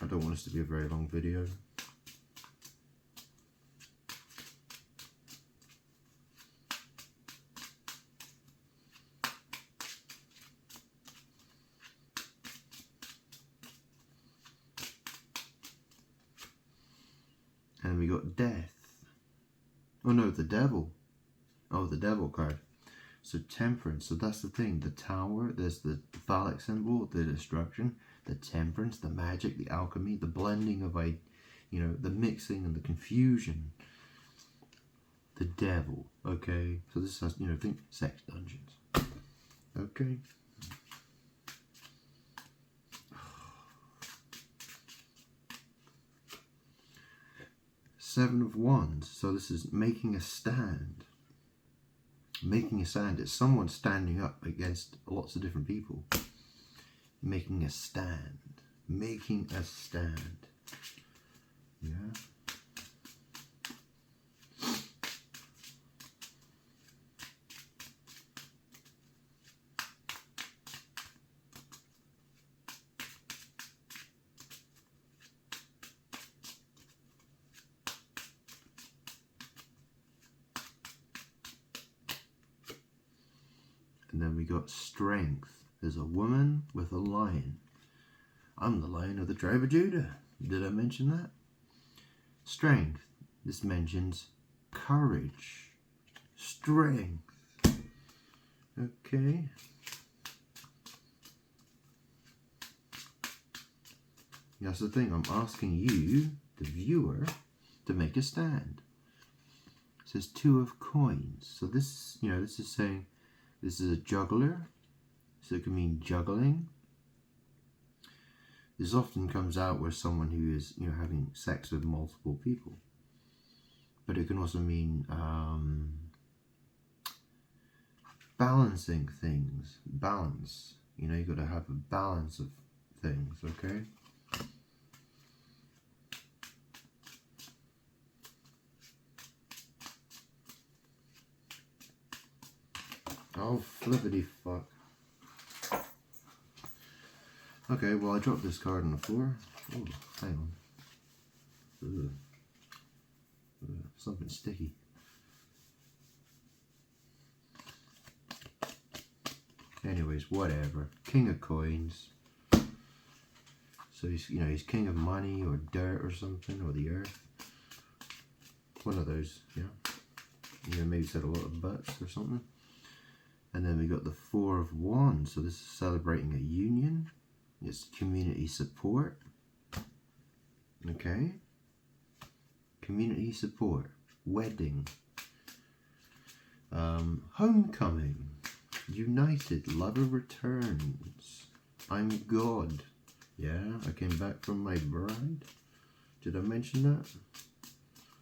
I don't want this to be a very long video. And we got Death. Oh no, the Devil. Oh, the Devil card. So Temperance. So that's the thing. The Tower. There's the phallic symbol, the destruction, the Temperance, the magic, the alchemy, the blending of, you know, the mixing and the confusion. The Devil. Okay. So this has, you know, think sex dungeons. Okay. Seven of Wands. So this is making a stand. Making a stand. It's someone standing up against lots of different people. Making a stand. Making a stand. Yeah. And then we got Strength. There's a woman with a lion. I'm the Lion of the tribe of Judah. Did I mention that? Strength. This mentions courage. Strength. Okay. That's the thing. I'm asking you, the viewer, to make a stand. It says Two of Coins. So this, you know, this is saying this is a juggler. So it can mean juggling. This often comes out with someone who is, you know, having sex with multiple people. But it can also mean balancing things. Balance. You know, you've got to have a balance of things, okay? Oh, flippity fuck. Okay, well, I dropped this card on the floor. Oh, hang on. Ugh. Ugh, something sticky. Anyways, whatever. King of Coins. So he's, you know, he's king of money or dirt or something, or the earth. One of those, yeah. You know, maybe said a lot of butts or something. And then we got the Four of Wands. So this is celebrating a union. It's community support. Okay. Community support. Wedding. Homecoming. United. Lover returns. I'm God. Yeah, I came back from my bride. Did I mention that?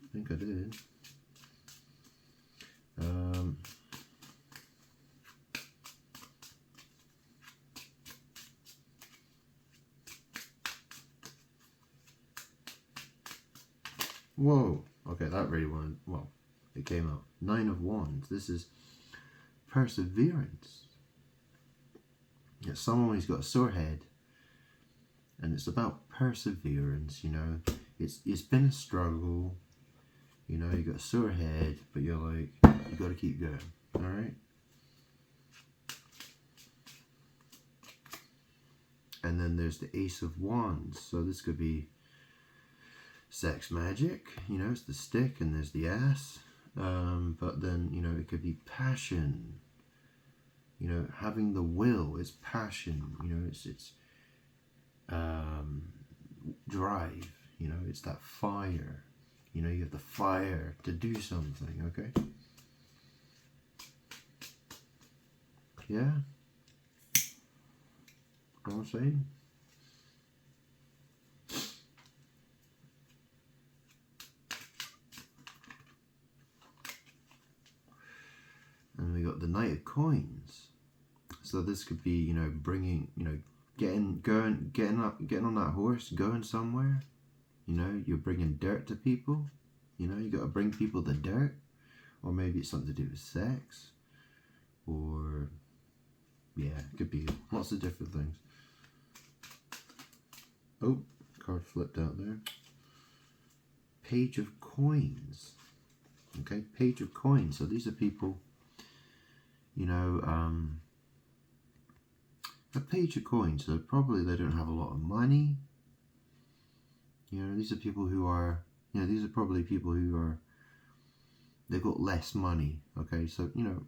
I think I did. Whoa. Okay, that really wanted, well, it came out. Nine of Wands. This is perseverance. It's someone who's got a sore head. And it's about perseverance, you know. It's been a struggle. You know, you got a sore head, but you're like, You got to keep going. All right. And then there's the Ace of Wands. So this could be sex magic. You know, it's the stick, and there's the ass. But then, you know, it could be passion. You know, having the will is passion. You know, it's drive. You know, it's that fire. You know, you have the fire to do something. Okay. Yeah. Know what I'm saying? And we got the Knight of Coins. So this could be, you know, bringing, you know, getting on that horse, going somewhere. You know, you're bringing dirt to people. You know, you got to bring people the dirt, or maybe it's something to do with sex, or yeah, it could be lots of different things. Oh, card flipped out there. Page of Coins. Okay, Page of Coins. So these are people, you know, a Page of Coins. So probably they don't have a lot of money. You know, these are people who are, you know, these are probably people who are, they've got less money. Okay, so, you know,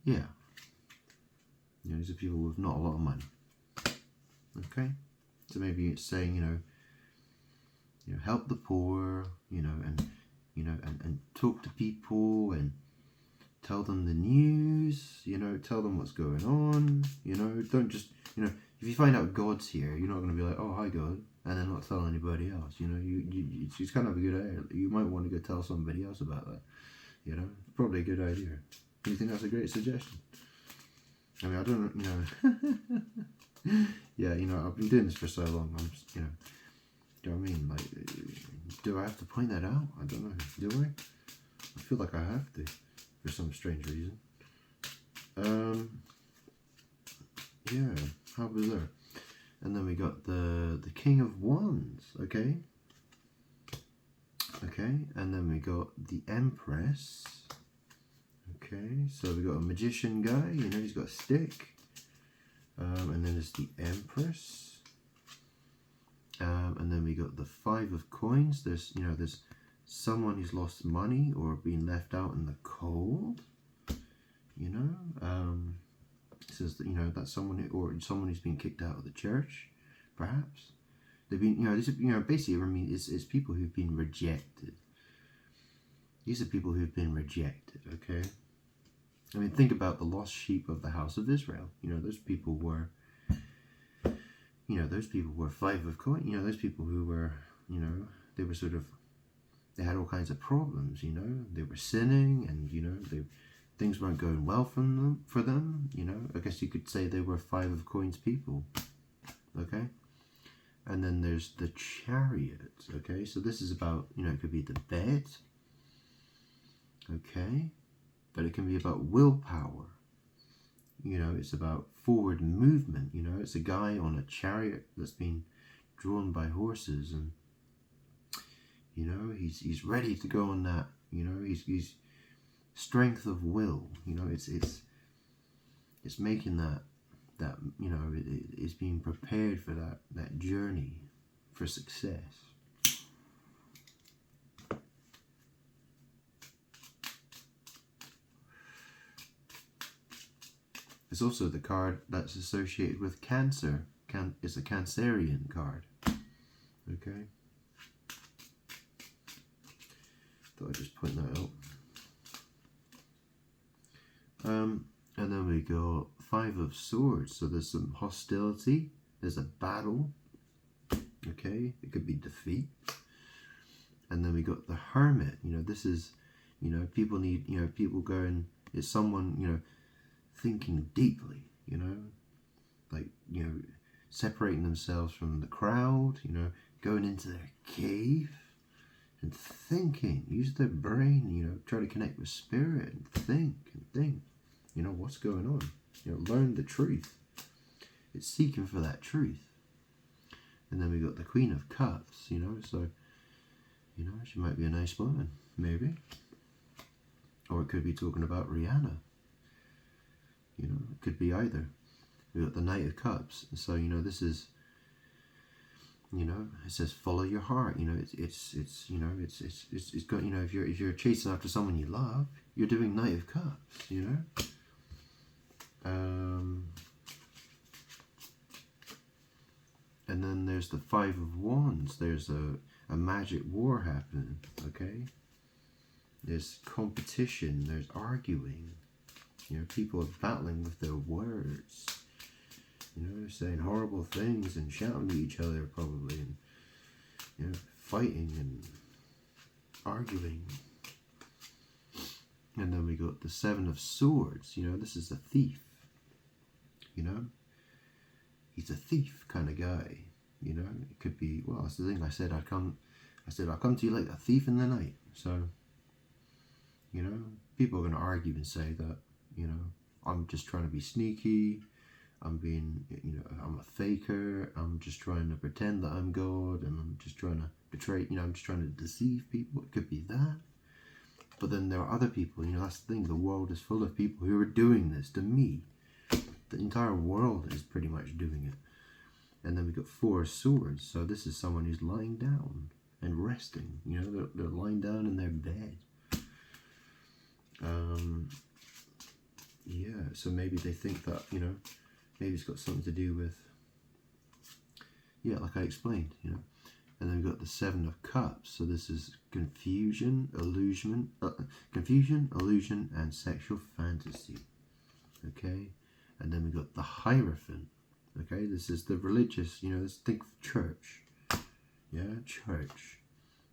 yeah. You know, these are people with not a lot of money. Okay, so maybe it's saying, you know, help the poor, you know, and talk to people and tell them the news, you know, tell them what's going on, you know, don't just, you know, if you find out God's here, you're not going to be like, oh, hi God, and then not tell anybody else, you know, it's kind of a good idea. You might want to go tell somebody else about that, you know, probably a good idea. Do you think that's a great suggestion? I mean, I don't, you know, yeah, you know, I've been doing this for so long, I'm just, you know, do you know what I mean? Like, do I have to point that out? I don't know. Do I? I feel like I have to, for some strange reason. Yeah, how bizarre. And then we got the King of Wands, okay? Okay, and then we got the Empress. Okay, so we got a magician guy, you know, he's got a stick. And then there's the Empress. And then we got the Five of Coins. There's, you know, there's someone who's lost money or been left out in the cold. You know, it says that, you know, that's someone someone who's been kicked out of the church, perhaps. They've been, you know, this is, you know, basically, I mean, it's people who've been rejected. These are people who've been rejected. Okay. I mean, think about the lost sheep of the house of Israel. You know, those people were. You know, those people were Five of Coins. You know, those people who were, you know, they were sort of, they had all kinds of problems. You know, they were sinning, and you know, things weren't going well for them. You know, I guess you could say they were Five of Coins people. Okay, and then there's the Chariot. Okay, so this is about, you know, it could be the bed. Okay, but it can be about willpower. You know, it's about forward movement. You know, it's a guy on a chariot that's been drawn by horses, and you know, he's ready to go on that. You know, he's strength of will. You know, it's making that you know, it's being prepared for that journey for success. It's also the card that's associated with Cancer. It's a Cancerian card. Okay. Thought I'd just point that out. And then we got Five of Swords. So there's some hostility. There's a battle. Okay. It could be defeat. And then we got the Hermit. You know, this is, you know, people need, you know, people going, it's someone, you know, thinking deeply, you know, like, you know, separating themselves from the crowd, you know, going into their cave and thinking, use their brain, you know, try to connect with spirit and think, you know, what's going on, you know, learn the truth. It's seeking for that truth. And then we got the Queen of Cups, you know, so, you know, she might be a nice woman, maybe. Or it could be talking about Rihanna. You know, it could be either. We've got the Knight of Cups. So, you know, this is, you know, it says follow your heart. You know, it's you know, it's got, you know, if you're chasing after someone you love, you're doing Knight of Cups, you know. And then there's the Five of Wands. There's a magic war happening, okay? There's competition, there's arguing. You know, people are battling with their words. You know, saying horrible things and shouting at each other probably, and, you know, fighting and arguing. And then we got the Seven of Swords. You know, this is a thief. You know, he's a thief kind of guy. You know, it could be, well, that's the thing. I said I'll come to you like a thief in the night. So, you know, people are going to argue and say that, you know, I'm just trying to be sneaky. I'm being, you know, I'm a faker. I'm just trying to pretend that I'm God, and I'm just trying to betray, you know, I'm just trying to deceive people. It could be that. But then there are other people, you know, that's the thing. The world is full of people who are doing this to me. The entire world is pretty much doing it. And then we got Four of Swords. So this is someone who's lying down and resting. You know, they're lying down in their bed. Yeah, so maybe they think that, you know, maybe it's got something to do with, yeah, like I explained, you know. And then we've got the Seven of Cups. So this is confusion, illusion, and sexual fantasy. Okay, and then we got the Hierophant. Okay, this is the religious, you know, let's think church. Yeah, church.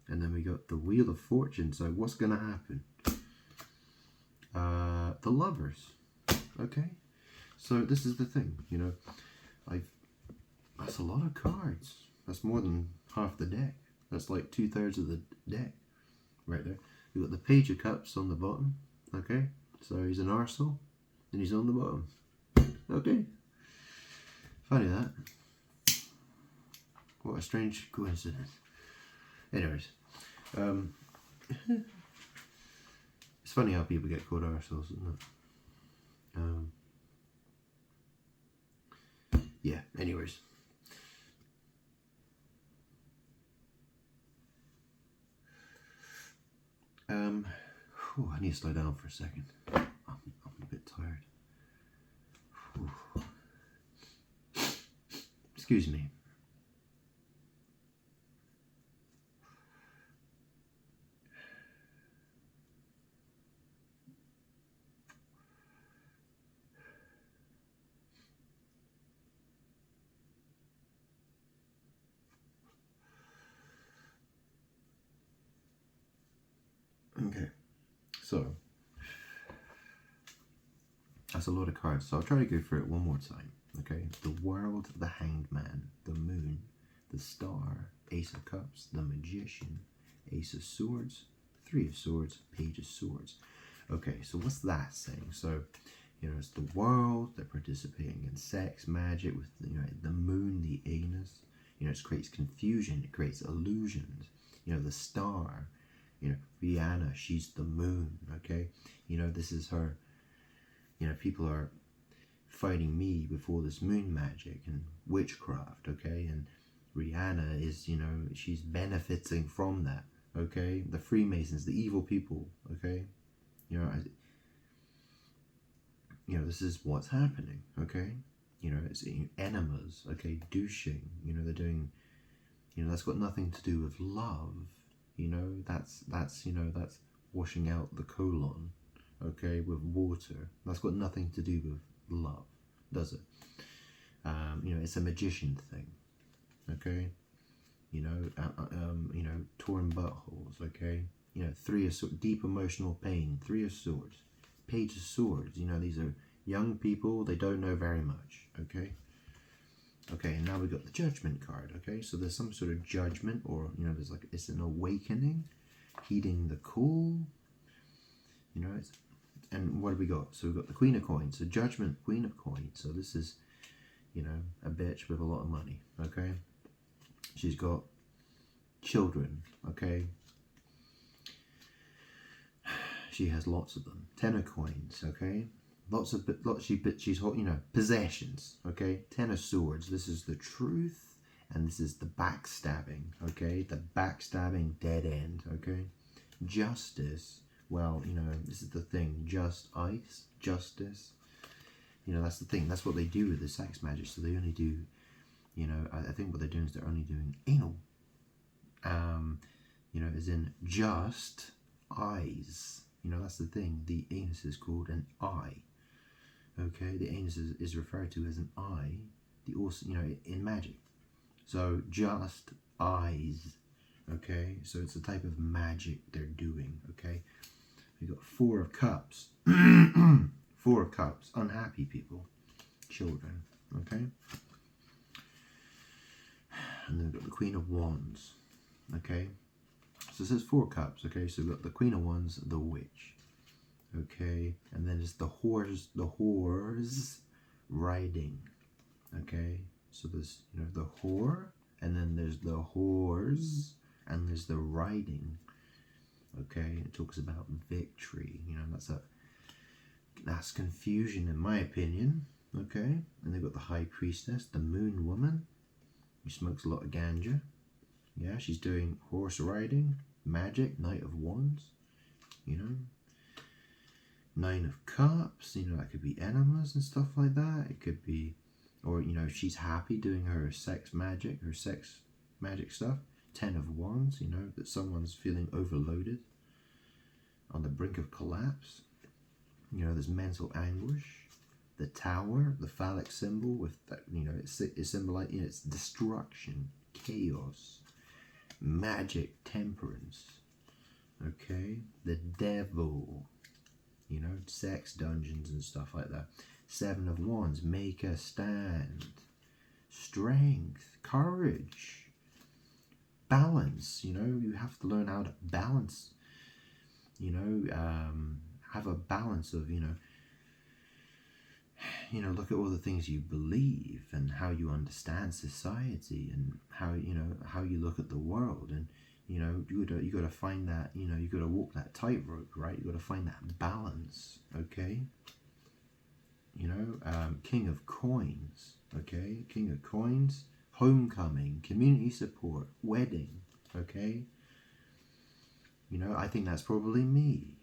And then we got the Wheel of Fortune. So what's going to happen? The Lovers. Okay, so this is the thing, you know, that's a lot of cards. That's more than half the deck. That's like 2/3 of the deck right there. We've got the Page of Cups on the bottom. Okay, so he's an arsehole and he's on the bottom. Okay, funny that. What a strange coincidence. Anyways, it's funny how people get called arseholes, isn't it? Yeah, anyways. I need to slow down for a second. I'm a bit tired. Excuse me. Okay, so that's a lot of cards. So I'll try to go through it one more time. Okay, the World, the Hanged Man, the Moon, the Star, Ace of Cups, the Magician, Ace of Swords, Three of Swords, Page of Swords. Okay, so what's that saying? So, you know, it's the world, they're participating in sex, magic, with, you know, the moon, the anus. You know, it creates confusion, it creates illusions. You know, the star, you know, Rihanna, she's the moon, okay? You know, this is her, you know, people are fighting me before this moon magic and witchcraft, okay? And Rihanna is, you know, she's benefiting from that, okay? The Freemasons, the evil people, okay? You know, this is what's happening, okay? You know, it's enemas, okay? Douching, you know, they're doing, you know, that's got nothing to do with love, you know, that's you know, that's washing out the colon, okay, with water. That's got nothing to do with love, does it? You know, it's a magician thing, okay? You know, torn buttholes, okay? You know, Three of Swords, deep emotional pain, Three of Swords, Page of Swords. You know, these are young people, they don't know very much, okay? Okay, and now we've got the Judgment card, okay? So there's some sort of judgment, or, you know, there's like, it's an awakening, heeding the call, you know, and what have we got? So we've got the Queen of Coins, so Judgment, Queen of Coins. So this is, you know, a bitch with a lot of money, okay? She's got children, okay? she has lots of them. 10 of coins, okay? She's, you know, possessions, okay? 10 of swords. This is the truth, and this is the backstabbing, okay? The backstabbing dead end, okay? Justice. Well, you know, this is the thing. Justice. You know, that's the thing. That's what they do with the sex magic. So they only do, you know, I think what they're doing is they're only doing anal. You know, as in just eyes. You know, that's the thing. The anus is called an eye. Okay, the anus is referred to as an eye. The also, you know, in magic. So just eyes. Okay, so it's a type of magic they're doing. Okay, we got 4 of cups. 4 of cups. Unhappy people, children. Okay, and then we've got the Queen of Wands. Okay, so it says 4 cups. Okay, so we've got the Queen of Wands, the witch. Okay, and then it's the whores riding. Okay, so there's, you know, the whore, and then there's the whores, and there's the riding. Okay, it talks about victory. You know, that's confusion in my opinion. Okay, and they've got the High Priestess, the Moon Woman, who smokes a lot of ganja. Yeah, she's doing horse riding, magic, Knight of Wands. You know, 9 of Cups, you know, that could be enemas and stuff like that. It could be, or, you know, she's happy doing her sex magic stuff. 10 of Wands, you know, that someone's feeling overloaded, on the brink of collapse. You know, there's mental anguish. The Tower, the phallic symbol with that, you know, it's symbolizing, you know, it's destruction, chaos, magic, temperance. Okay, the Devil. You know, sex dungeons and stuff like that. 7 of Wands, make a stand. Strength, courage, balance. You know, you have to learn how to balance. You know, have a balance of, you know, look at all the things you believe and how you understand society and how, you know, how you look at the world. And, you know, you got to find that, you know, you got to walk that tightrope, right? You got to find that balance, okay? You know, King of Coins, okay? King of Coins, homecoming, community support, wedding, okay? You know, I think that's probably me.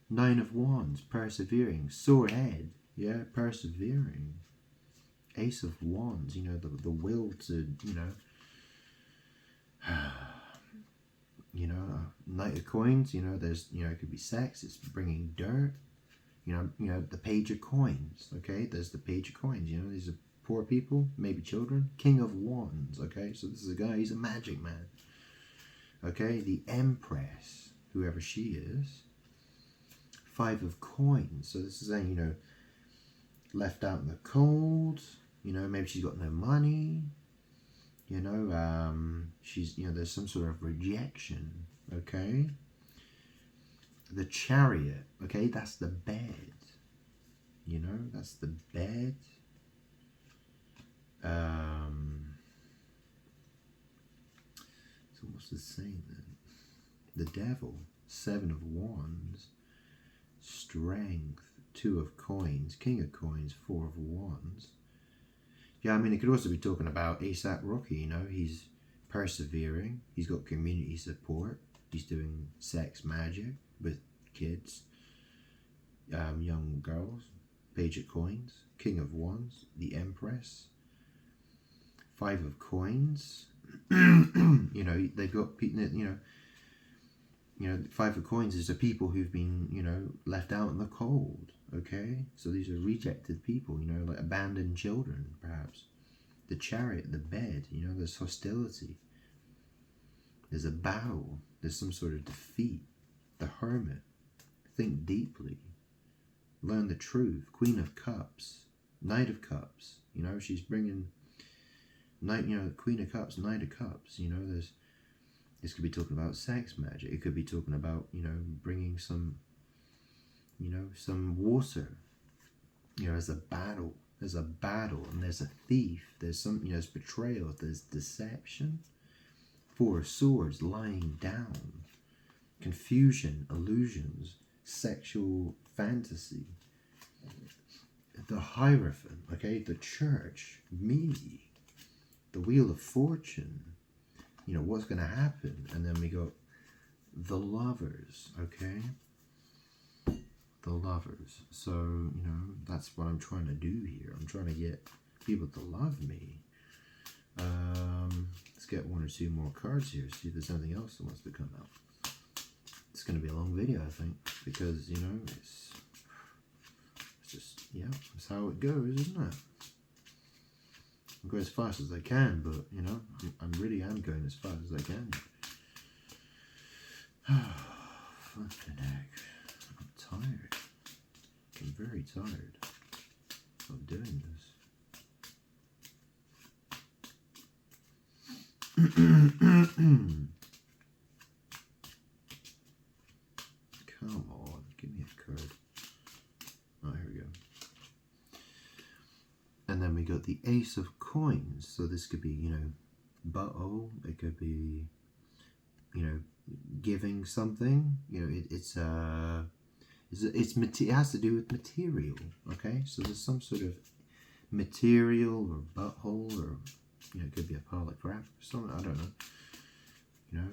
9 of Wands, persevering, sore head, yeah, persevering. Ace of Wands, you know, the will to, you know, you know, Knight of Coins, you know, there's, you know, it could be sex, it's bringing dirt, you know, the Page of Coins, okay, there's the Page of Coins, you know, these are poor people, maybe children. King of Wands, okay, so this is a guy, he's a magic man, okay, the Empress, whoever she is. 5 of Coins, so this is saying, you know, left out in the cold, you know, maybe she's got no money, you know, she's, you know, there's some sort of rejection, okay? The Chariot, okay, that's the bed, you know, that's the bed. So what's this saying then? The Devil, 7 of Wands, Strength, 2 of Coins, King of Coins, 4 of Wands. Yeah, I mean, it could also be talking about A$AP Rocky, you know, he's persevering, he's got community support, he's doing sex magic with kids, young girls. Page of Coins, King of Wands, the Empress. 5 of Coins, you know, they've got, you know, 5 of Coins is the people who've been, you know, left out in the cold, okay? So these are rejected people, you know, like abandoned children, perhaps. The Chariot, the bed, you know, there's hostility. There's a battle. There's some sort of defeat. The Hermit, think deeply. Learn the truth. Queen of Cups, Knight of Cups, you know, she's bringing, you know, Queen of Cups, Knight of Cups, you know, this could be talking about sex magic. It could be talking about, you know, bringing some, you know, some water. You know, there's a battle, and there's a thief. There's some, you know, there's betrayal. There's deception. 4 of Swords, lying down. Confusion, illusions. sexual fantasy. The Hierophant, okay, the church, me, the Wheel of Fortune, you know, what's going to happen. And then we got the Lovers, okay, the Lovers. So, you know, that's what I'm trying to do here. I'm trying to get people to love me. Let's get one or two more cards here, see if there's anything else that wants to come out. It's going to be a long video, I think, because, you know, it's just, yeah, that's how it goes, isn't it? I'll go as fast as I can, but, you know, I really am going as fast as I can. Flipping heck. I'm tired. I'm very tired of doing this. Come on, give me a card. Oh, here we go. And then we got the Ace of Coins. So this could be, you know, butthole. It could be, you know, giving something. You know, it has to do with material. Okay, so there's some sort of material or butthole, or, you know, it could be a pile of crap or something. I don't know. You know,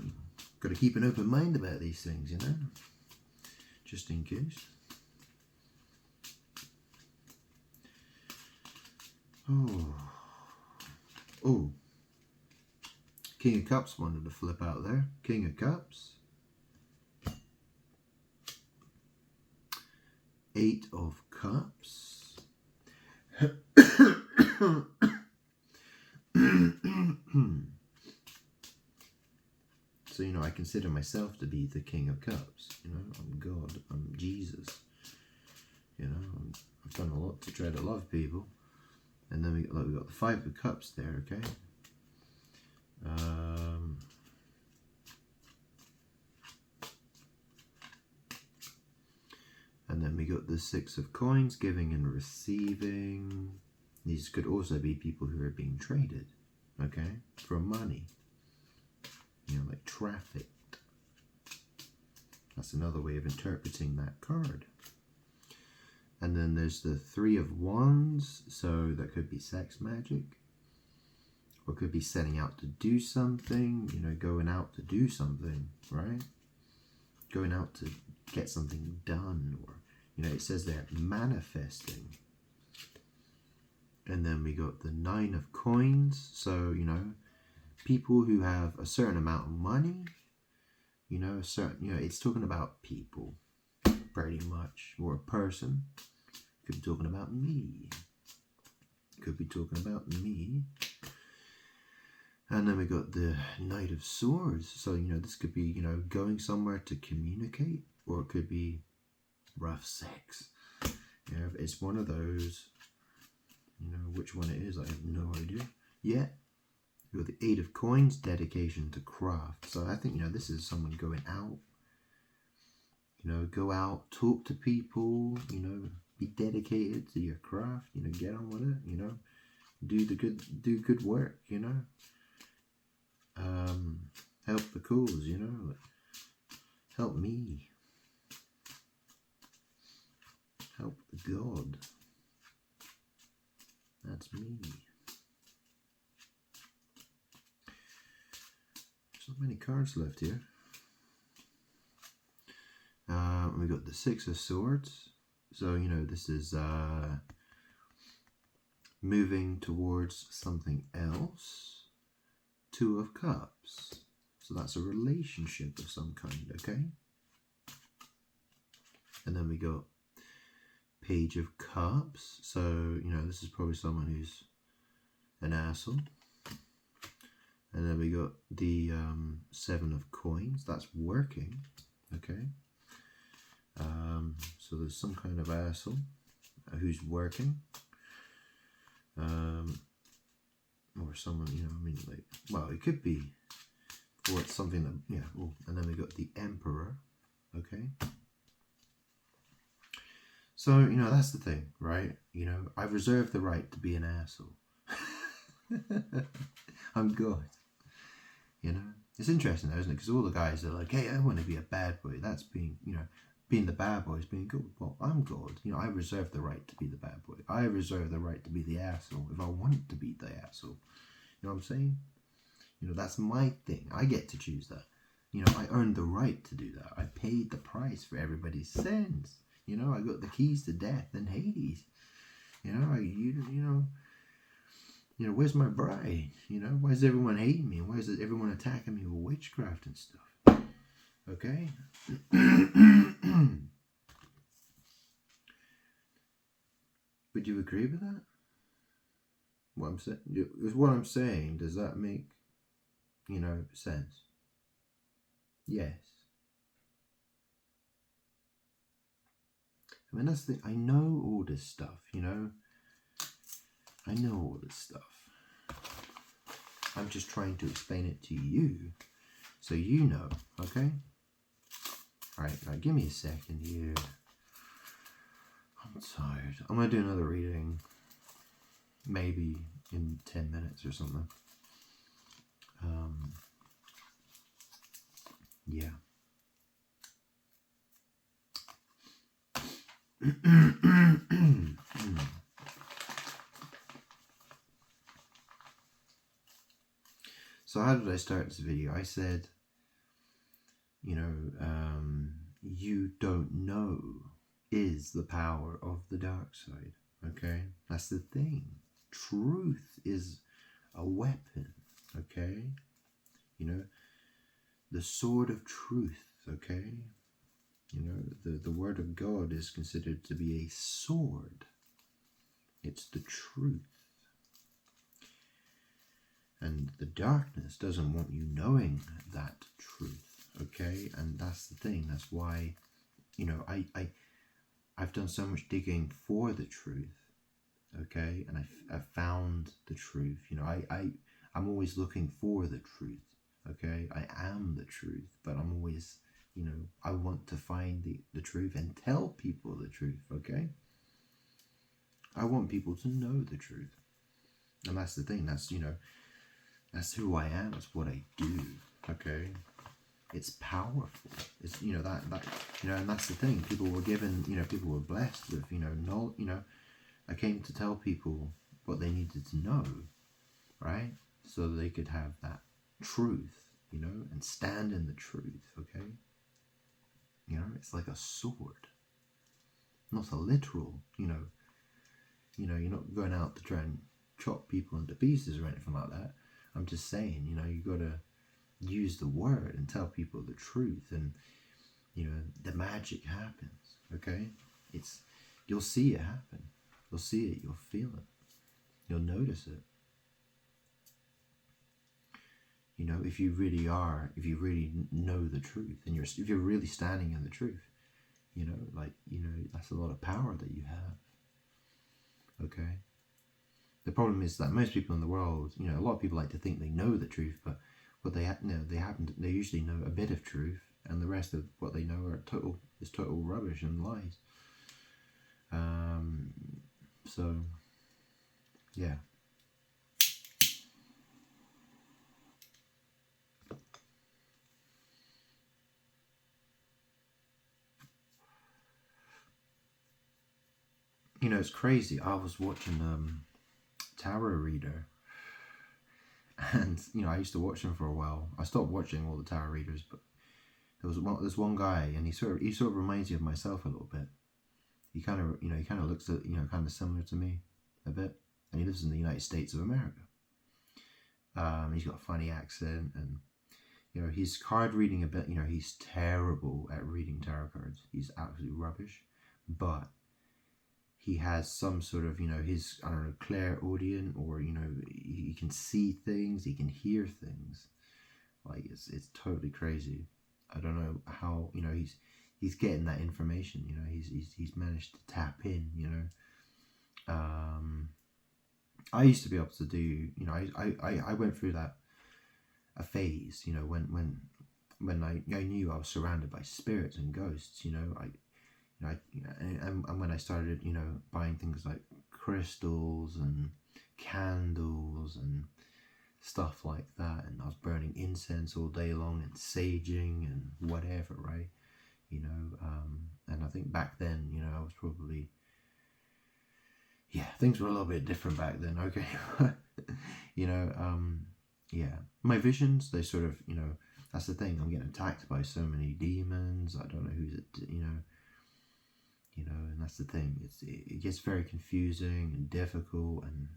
got to keep an open mind about these things, you know, just in case. Oh, King of Cups wanted to flip out there. King of Cups. 8 of Cups. So, you know, I consider myself to be the King of Cups. You know, I'm God. I'm Jesus. You know, I've done a lot to try to love people. And then we got the 5 of Cups there, okay? And then we got the 6 of Coins, giving and receiving. These could also be people who are being traded, okay, for money. You know, like trafficked. That's another way of interpreting that card. And then there's the 3 of Wands, so that could be sex magic. Or could be setting out to do something, you know, going out to do something, right? Going out to get something done, or, you know, it says there, manifesting. And then we got the 9 of Coins, so, you know, people who have a certain amount of money, you know, it's talking about people, pretty much, or a person. Could be talking about me. Could be talking about me. And then we got the Knight of Swords. So, you know, this could be, you know, going somewhere to communicate, or it could be rough sex. You know, it's one of those. You know, which one it is, I have no idea. Yeah. You got the 8 of Coins, dedication to craft. So I think, you know, this is someone going out. You know, go out, talk to people, you know, be dedicated to your craft, you know, get on with it, you know, do good work, you know. Help the cause, you know, help me, help God. That's me. There's not many cards left here. We got the 6 of Swords. So, you know, this is moving towards something else. 2 of Cups. So that's a relationship of some kind, okay? And then we got Page of Cups. So, you know, this is probably someone who's an asshole. And then we got the 7 of Coins. That's working, okay? So there's some kind of asshole who's working. Or someone, you know, I mean, like, well, it could be, or it's something that, yeah. Oh, and then we got the Emperor, okay? So, you know, that's the thing, right? You know, I've reserved the right to be an asshole. I'm good. You know, it's interesting though, isn't it? Because all the guys are like, hey, I want to be a bad boy. That's being, you know, being the bad boy is being good. Well, I'm God. You know, I reserve the right to be the bad boy. I reserve the right to be the asshole if I want to be the asshole. You know what I'm saying? You know, that's my thing. I get to choose that. You know, I earned the right to do that. I paid the price for everybody's sins. You know, I got the keys to death and Hades. You know, you know, where's my bride? You know, why is everyone hating me? Why is everyone attacking me with witchcraft and stuff? Okay? Would you agree with that? What I'm saying? Is what I'm saying, does that make, you know, sense? Yes. I mean, that's the, I know all this stuff, you know? I know all this stuff. I'm just trying to explain it to you, so you know, okay? Alright, now give me a second here. I'm tired. I'm going to do another reading, maybe in 10 minutes or something. Yeah. So how did I start this video? I said, you know, you don't know is the power of the dark side. Okay? That's the thing. Truth is a weapon. Okay? You know, the sword of truth. Okay? You know, the word of God is considered to be a sword. It's the truth. And the darkness doesn't want you knowing that truth, okay? And that's the thing. That's why, you know, I've done so much digging for the truth, okay? And I've found the truth. You know, I'm always looking for the truth, okay? I am the truth, but I'm always, you know, I want to find the truth and tell people the truth, okay? I want people to know the truth. And that's the thing. That's, you know, that's who I am. That's what I do. Okay, it's powerful. It's, you know, that you know, and that's the thing. People were given, you know, people were blessed with, you know, no, you know, I came to tell people what they needed to know, right? So that they could have that truth, you know, and stand in the truth. Okay, you know, it's like a sword, not a literal. You know, you're not going out to try and chop people into pieces or anything like that. I'm just saying, you know, you got to use the word and tell people the truth, and, you know, the magic happens, okay? It's, you'll see it happen. You'll see it, you'll feel it. You'll notice it. You know, if you really know the truth, and if you're really standing in the truth, you know, like, you know, that's a lot of power that you have, okay? The problem is that most people in the world, you know, a lot of people like to think they know the truth, but what they they usually know a bit of truth, and the rest of what they know are total rubbish and lies. So, yeah. You know, it's crazy. I was watching Tarot Reader, and, you know, I used to watch him for a while. I stopped watching all the tarot readers, but there's one guy, and he sort of reminds you of myself a little bit. He kind of looks at, you know, kind of similar to me a bit, and he lives in the United States of America. He's got a funny accent, and, you know, he's card reading a bit. You know, he's terrible at reading tarot cards. He's absolutely rubbish, but he has some sort of, you know, his, I don't know, clairaudient, or, you know, he can see things, he can hear things. Like, it's totally crazy. I don't know how, you know, he's getting that information. You know, he's managed to tap in. You know, I used to be able to do, you know, I went through a phase, you know, when I knew I was surrounded by spirits and ghosts. You know, and when I started, you know, buying things like crystals and candles and stuff like that, and I was burning incense all day long and saging and whatever, right? you know. And I think back then, you know, I was probably, yeah, things were a little bit different back then. Okay, you know, yeah, my visions, they sort of, you know, that's the thing. I'm getting attacked by so many demons. I don't know who's it, you know, and that's the thing. It gets very confusing and difficult, and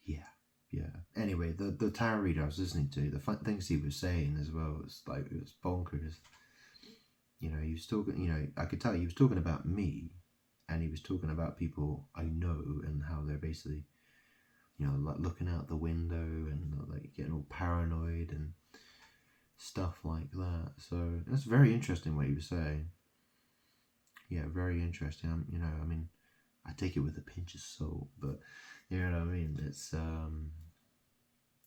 yeah. Anyway, the tarot reader I was listening to, the fun things he was saying as well was like, it was bonkers. You know, he was talking. You know, I could tell he was talking about me, and he was talking about people I know and how they're basically, you know, like looking out the window and like getting all paranoid and stuff like that. So that's very interesting what he was saying. Yeah, very interesting. You know, I mean, I take it with a pinch of salt, but you know what I mean. It's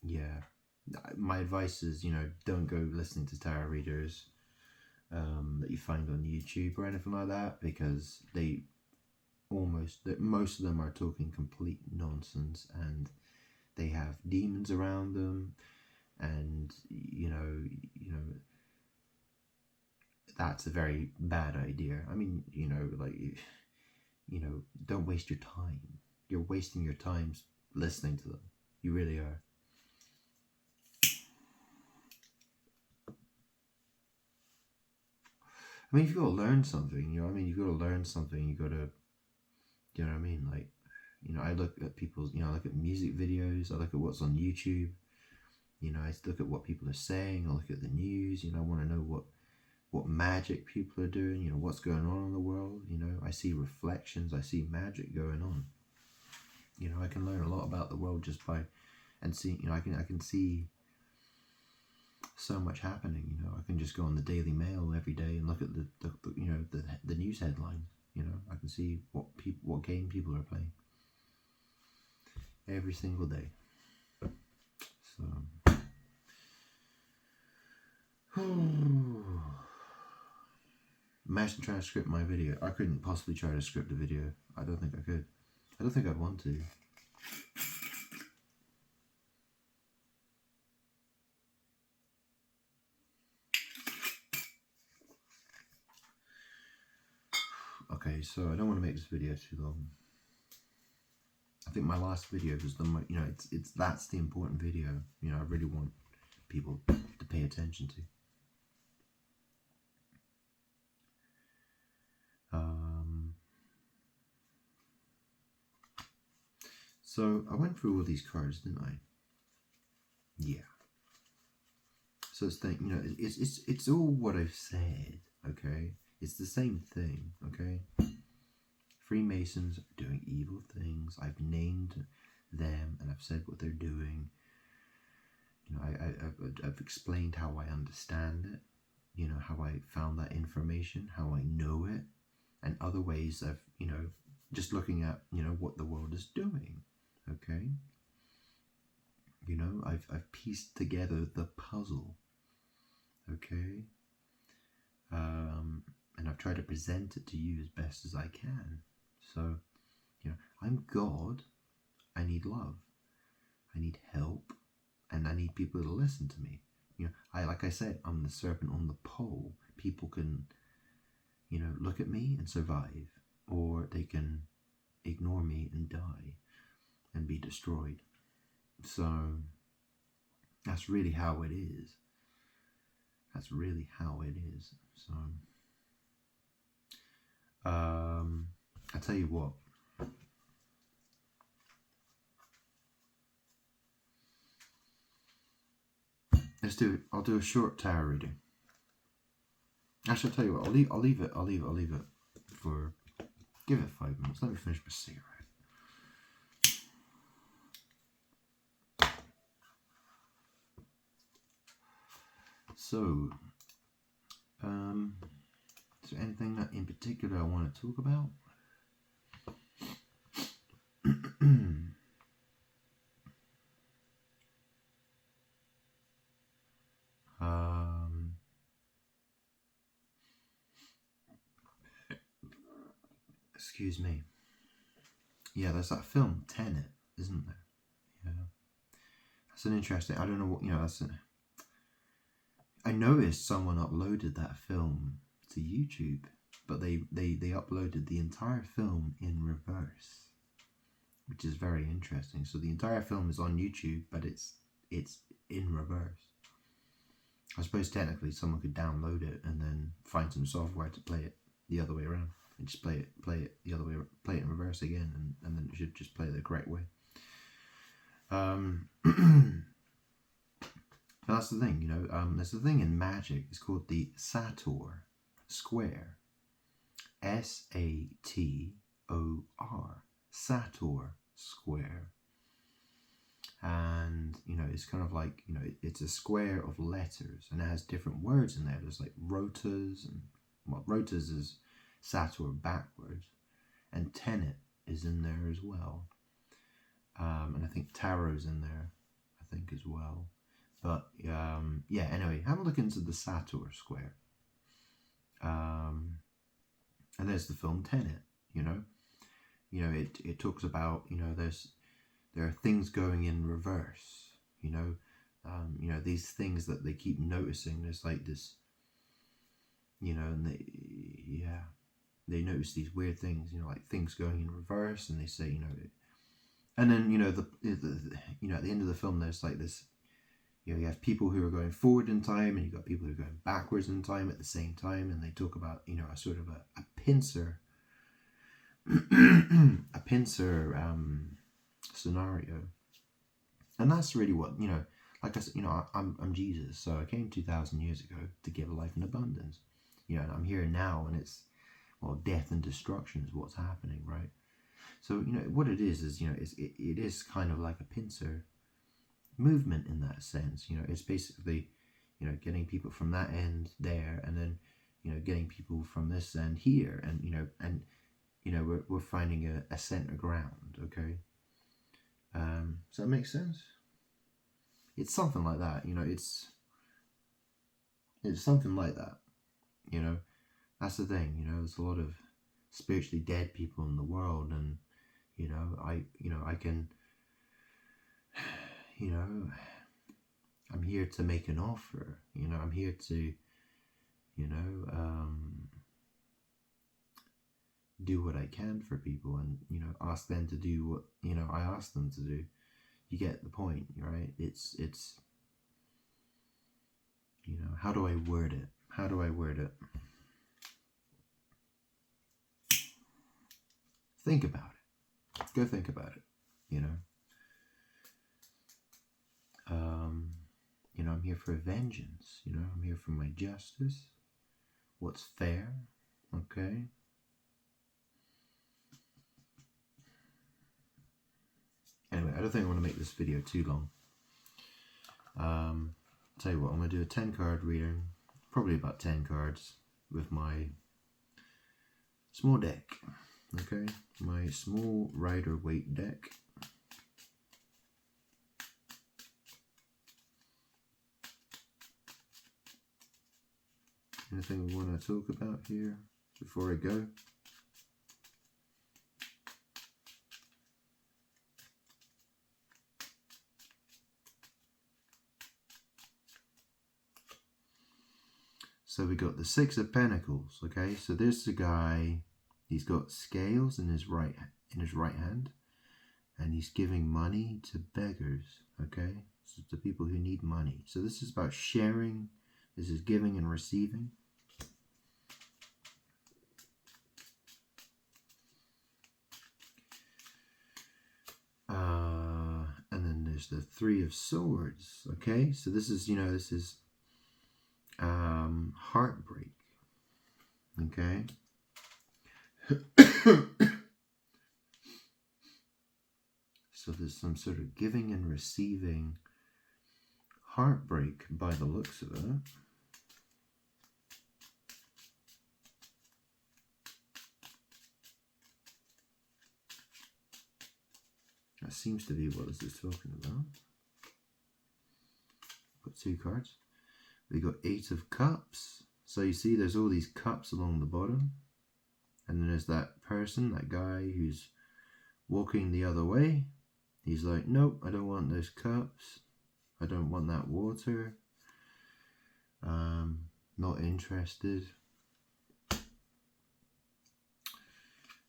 yeah. My advice is, you know, don't go listening to tarot readers that you find on YouTube or anything like that, because most of them are talking complete nonsense, and they have demons around them, and you know that's a very bad idea. I mean, you know, like, you know, don't waste your time. You're wasting your time listening to them. You really are. I mean, if you've got to learn something, you know what I mean? You've got to learn something. You got to, you know what I mean? Like, you know, I look at people's, you know, I look at music videos. I look at what's on YouTube. You know, I look at what people are saying. I look at the news. You know, I want to know what magic people are doing. You know, what's going on in the world. You know, I see reflections. I see magic going on. You know, I can learn a lot about the world just by, and see, you know, I can see so much happening. You know, I can just go on the Daily Mail every day and look at the you know, the news headlines. You know, I can see what game people are playing every single day. So imagine trying to script my video. I couldn't possibly try to script a video. I don't think I could. I don't think I'd want to. Okay, so I don't want to make this video too long. I think my last video was the most, you know, that's the important video, you know, I really want people to pay attention to. So I went through all these cards, didn't I? Yeah. So it's you know, it's all what I've said, okay? It's the same thing, okay? Freemasons are doing evil things. I've named them and I've said what they're doing. You know, I've explained how I understand it. You know, how I found that information, how I know it, and other ways of, you know, just looking at, you know, what the world is doing. Okay. You know, I've pieced together the puzzle. Okay. And I've tried to present it to you as best as I can. So, you know, I'm God. I need love. I need help, and I need people to listen to me. You know, like I said, I'm the serpent on the pole. People can, you know, look at me and survive, or they can ignore me and die and be destroyed. So that's really how it is. That's really how it is. So I tell you what. Let's do it. I'll do a short tarot reading. Actually, I'll tell you what. I'll leave it for. Give it 5 minutes. Let me finish my cigarette. So, is there anything that in particular I want to talk about? Excuse me. Yeah, there's that film Tenet, isn't there? Yeah, that's an interesting. I don't know what, you know. I noticed someone uploaded that film to YouTube, but they uploaded the entire film in reverse, which is very interesting. So the entire film is on YouTube, but it's in reverse. I suppose technically someone could download it and then find some software to play it the other way around and just play it the other way, play it in reverse again, and then it should just play it the correct way. That's the thing, you know. There's a thing in magic. It's called the Sator square. S-A-T-O-R. Sator square. And, you know, it's kind of like, you know, it's a square of letters, and it has different words in there. There's like rotas, and, well, rotas is Sator backwards, and tenet is in there as well. And I think tarot's in there, I think, as well. But, yeah, anyway, have a look into the Sator square. And there's the film Tenet, you know. You know, it talks about, you know, there are things going in reverse, you know, these things that they keep noticing. There's like this, you know, and they notice these weird things, you know, like things going in reverse, and they say, you know, and then, you know, you know, at the end of the film, there's like this, you know, you have people who are going forward in time, and you've got people who are going backwards in time at the same time, and they talk about, you know, a sort of a pincer, a pincer scenario. And that's really what, you know, like I said, you know, I'm Jesus, so I came 2,000 years ago to give a life in abundance, you know, and I'm here now, and it's, well, death and destruction is what's happening, right? So, you know, what it is, you know, it is kind of like a pincer movement in that sense. You know, it's basically, you know, getting people from that end there, and then, you know, getting people from this end here, and, you know, we're finding a center ground, okay? Does that make sense? It's something like that, you know, it's something like that, you know. That's the thing, you know, there's a lot of spiritually dead people in the world, and, you know, I can, you know, I'm here to make an offer, you know, I'm here to, you know, do what I can for people, and, you know, ask them to do what, you know, I ask them to do. You get the point, right? It's, you know, how do I word it? How do I word it? Think about it. Go think about it, you know. You know, I'm here for vengeance, you know, I'm here for my justice, what's fair, okay? Anyway, I don't think I want to make this video too long. Tell you what, I'm going to do a 10 card reading, probably about 10 cards, with my small deck, okay? My small Rider-Waite deck. Anything we want to talk about here before I go? So we got the Six of Pentacles, okay? So there's the guy, he's got scales in his right hand, and he's giving money to beggars, okay? So to people who need money. So this is about sharing. This is giving and receiving. And then there's the Three of Swords, okay? So this is, you know, this is heartbreak, okay? So there's some sort of giving and receiving heartbreak by the looks of it. That seems to be what this is talking about. Got two cards. We got Eight of Cups. So you see there's all these cups along the bottom. And then there's that person, that guy who's walking the other way. He's like, nope, I don't want those cups. I don't want that water. not interested.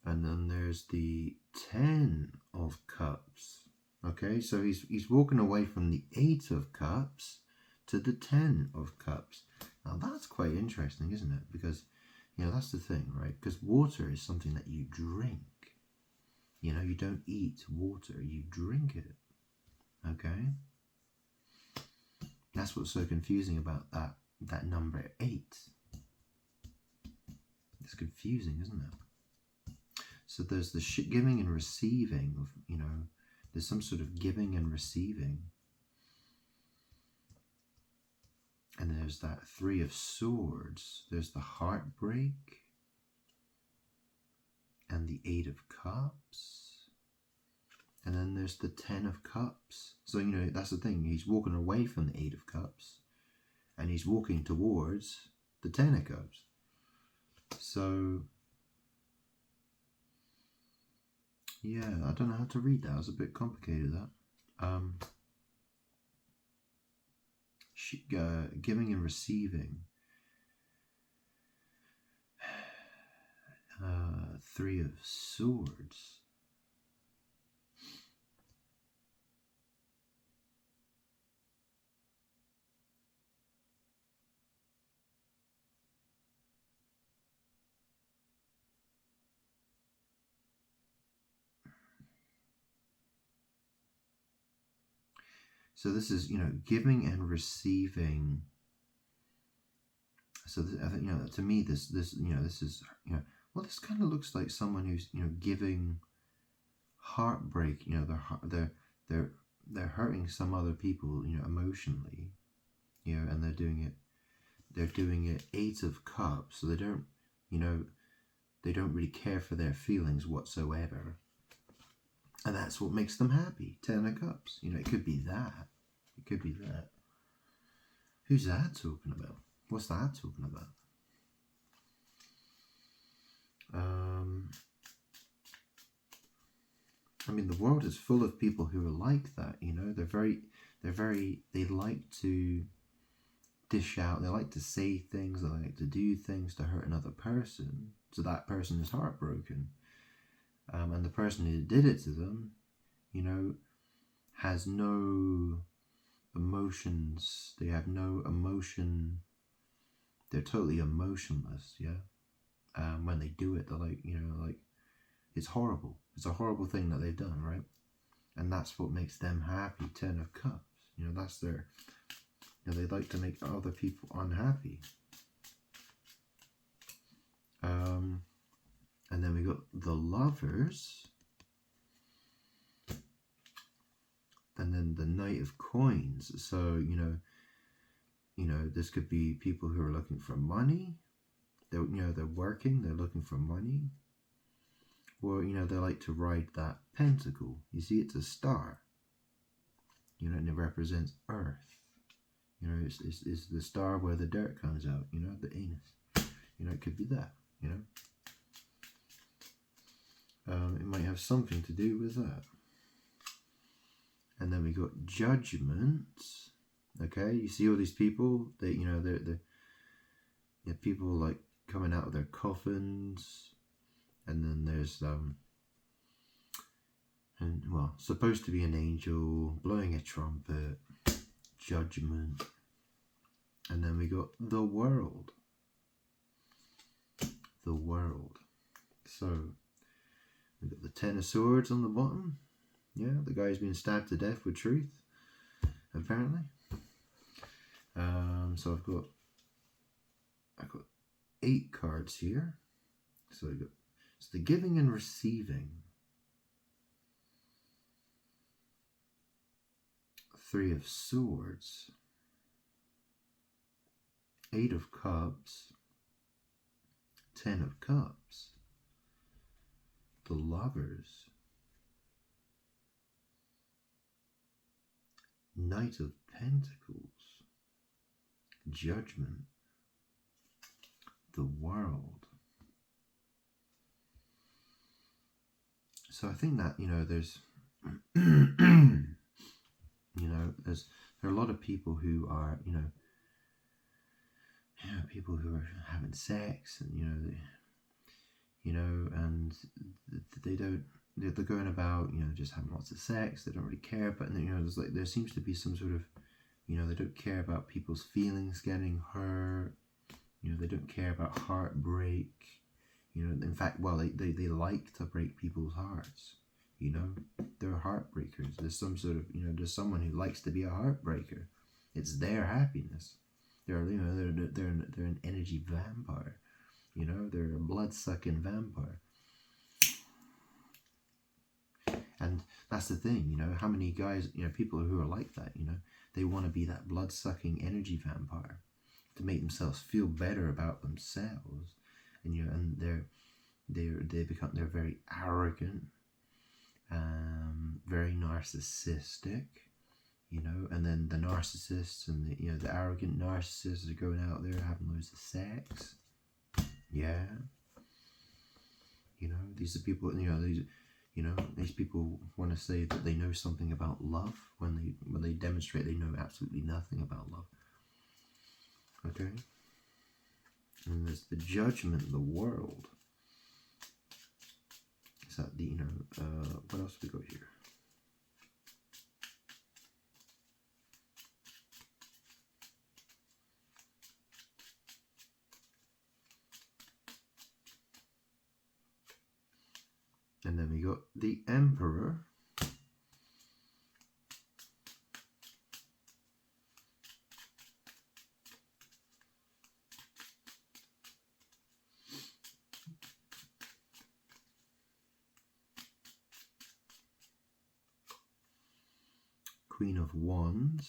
And then there's the 10 of Cups. Okay, so he's walking away from the 8 of Cups to the 10 of Cups. Now that's quite interesting, isn't it? Because, that's the thing, right? Because water is something that you drink. You don't eat water, you drink it. Okay? That's what's so confusing about that number 8. It's confusing, isn't it? So there's the giving and receiving of, there's some sort of giving and receiving. And there's that 3 of Swords. There's the heartbreak. And the 8 of Cups. And then there's the 10 of Cups. So, that's the thing. He's walking away from the 8 of Cups. And he's walking towards the 10 of Cups. So, yeah, I don't know how to read that. It's a bit complicated, that. Giving and receiving. 3 of Swords. So this is, giving and receiving. So I think, to me, this is, well, this kind of looks like someone who's, giving heartbreak. They're hurting some other people, emotionally, and they're doing it 8 of Cups. So they don't, they don't really care for their feelings whatsoever. And that's what makes them happy. 10 of Cups. It could be that. It could be that. Who's that talking about? What's that talking about? I mean, the world is full of people who are like that. They like to dish out. They like to say things. They like to do things to hurt another person. So that person is heartbroken. And the person who did it to them, has no emotions. They have no emotion. They're totally emotionless, yeah? When they do it, they're like, it's horrible. It's a horrible thing that they've done, right? And that's what makes them happy. 10 of Cups. That's their, they like to make other people unhappy. And then we got the Lovers. And then the Knight of Coins. So, this could be people who are looking for money. They're working, they're looking for money. Or, they like to ride that pentacle. You see, it's a star. And it represents Earth. It's the star where the dirt comes out, the anus. It could be that, It might have something to do with that. And then we got Judgment. Okay, you see all these people. They're people like coming out of their coffins, and then there's supposed to be an angel blowing a trumpet. Judgment. And then we got the World. The World. So we got the 10 of Swords on the bottom. Yeah, the guy's been stabbed to death with truth, apparently. So I've got 8 cards here. So it's the giving and receiving. 3 of Swords. 8 of Cups. 10 of Cups. The Lovers. Knight of Pentacles. Judgment. The World. So I think that, there's there are a lot of people who are, people who are having sex, and and they don't. They're going about, just having lots of sex. They don't really care, but there seems to be some sort of, they don't care about people's feelings getting hurt. They don't care about heartbreak. In fact, well, they like to break people's hearts. They're heartbreakers. There's some sort of, there's someone who likes to be a heartbreaker. It's their happiness. They're an energy vampire. They're a blood-sucking vampire. And that's the thing, how many guys, people who are like that, they want to be that blood-sucking energy vampire to make themselves feel better about themselves. And they're very arrogant, very narcissistic, and then the narcissists and the arrogant narcissists are going out there having loads of sex. Yeah. These are people, these people want to say that they know something about love when they demonstrate they know absolutely nothing about love. Okay? And there's the judgment of the world. Is that the, what else have we got here? And then we got the Emperor. Queen of Wands.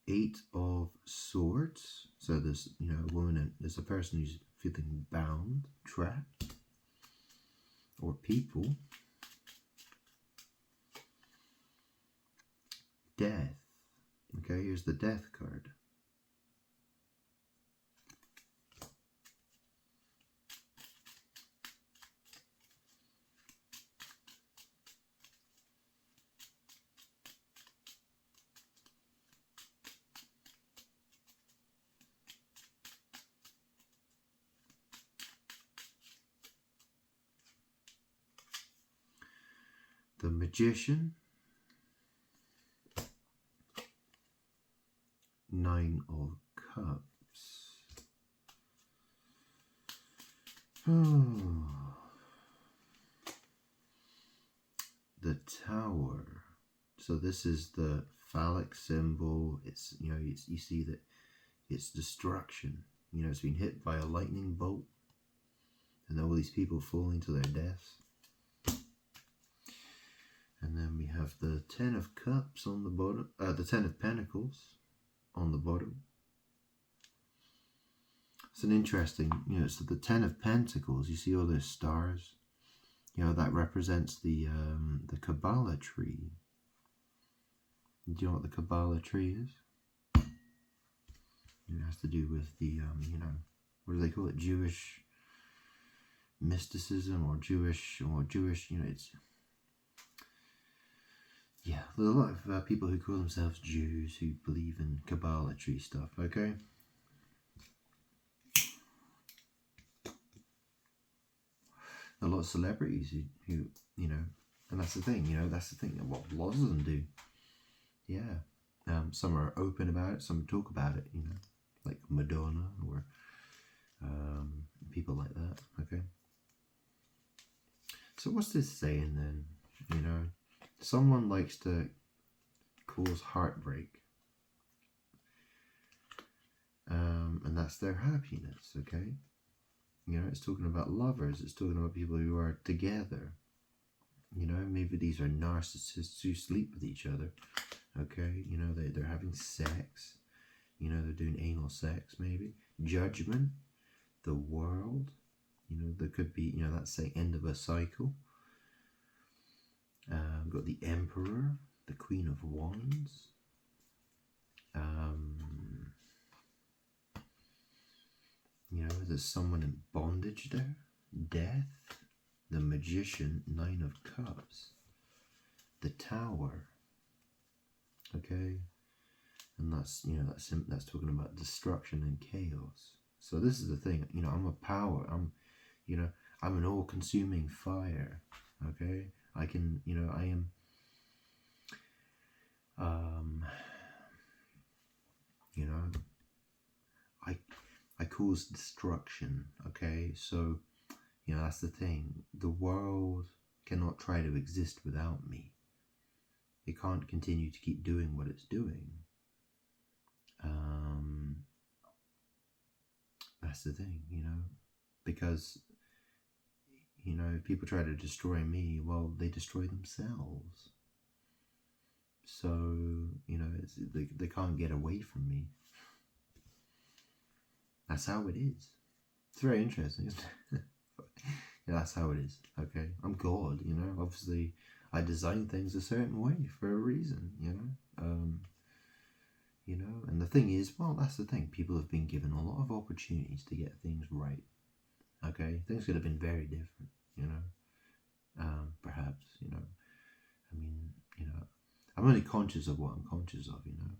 Eight of Swords. So there's, a woman, and there's a person who's feeling bound, trapped, or people. Death. Okay, here's the Death card. The Magician. Nine of Cups. The Tower. So this is the phallic symbol. It's, you see that it's destruction. It's been hit by a lightning bolt, and all these people falling to their deaths. And then we have the Ten of Cups on the bottom, the Ten of Pentacles on the bottom. It's an interesting, so the Ten of Pentacles, you see all those stars, that represents the Kabbalah tree. Do you know what the Kabbalah tree is? It has to do with the, what do they call it? Jewish mysticism or Jewish, it's, yeah, there's a lot of people who call themselves Jews who believe in Kabbalah tree stuff, okay? A lot of celebrities who and that's the thing, that's the thing, what lots of them do. Yeah. Some are open about it, some talk about it, like Madonna or people like that, okay? So what's this saying then? Someone likes to cause heartbreak, and that's their happiness, okay? It's talking about lovers, it's talking about people who are together. Maybe these are narcissists who sleep with each other, okay? They're having sex, they're doing anal sex, maybe. Judgment, the world, there could be, that's the end of a cycle. We've got the Emperor, the Queen of Wands. There's someone in bondage there. Death, the Magician. Magician, Nine of Cups, the Tower. Okay, and that's, you know, that's talking about destruction and chaos. So this is the thing, you know, I'm a power. You know, I'm an all-consuming fire. Okay, I can, you know, I am. You know, I cause destruction. Okay, so, you know, that's the thing. The world cannot try to exist without me. It can't continue to keep doing what it's doing. That's the thing, you know, because, you know, if people try to destroy me, well, they destroy themselves. So, you know, they can't get away from me. That's how it is. It's very interesting, isn't it? Yeah, that's how it is. Okay, I'm God, you know. Obviously, I design things a certain way for a reason, you know. You know, and the thing is, well, that's the thing. People have been given a lot of opportunities to get things right. Okay, things could have been very different, you know. Perhaps, you know. I mean, you know, I'm only conscious of what I'm conscious of, you know.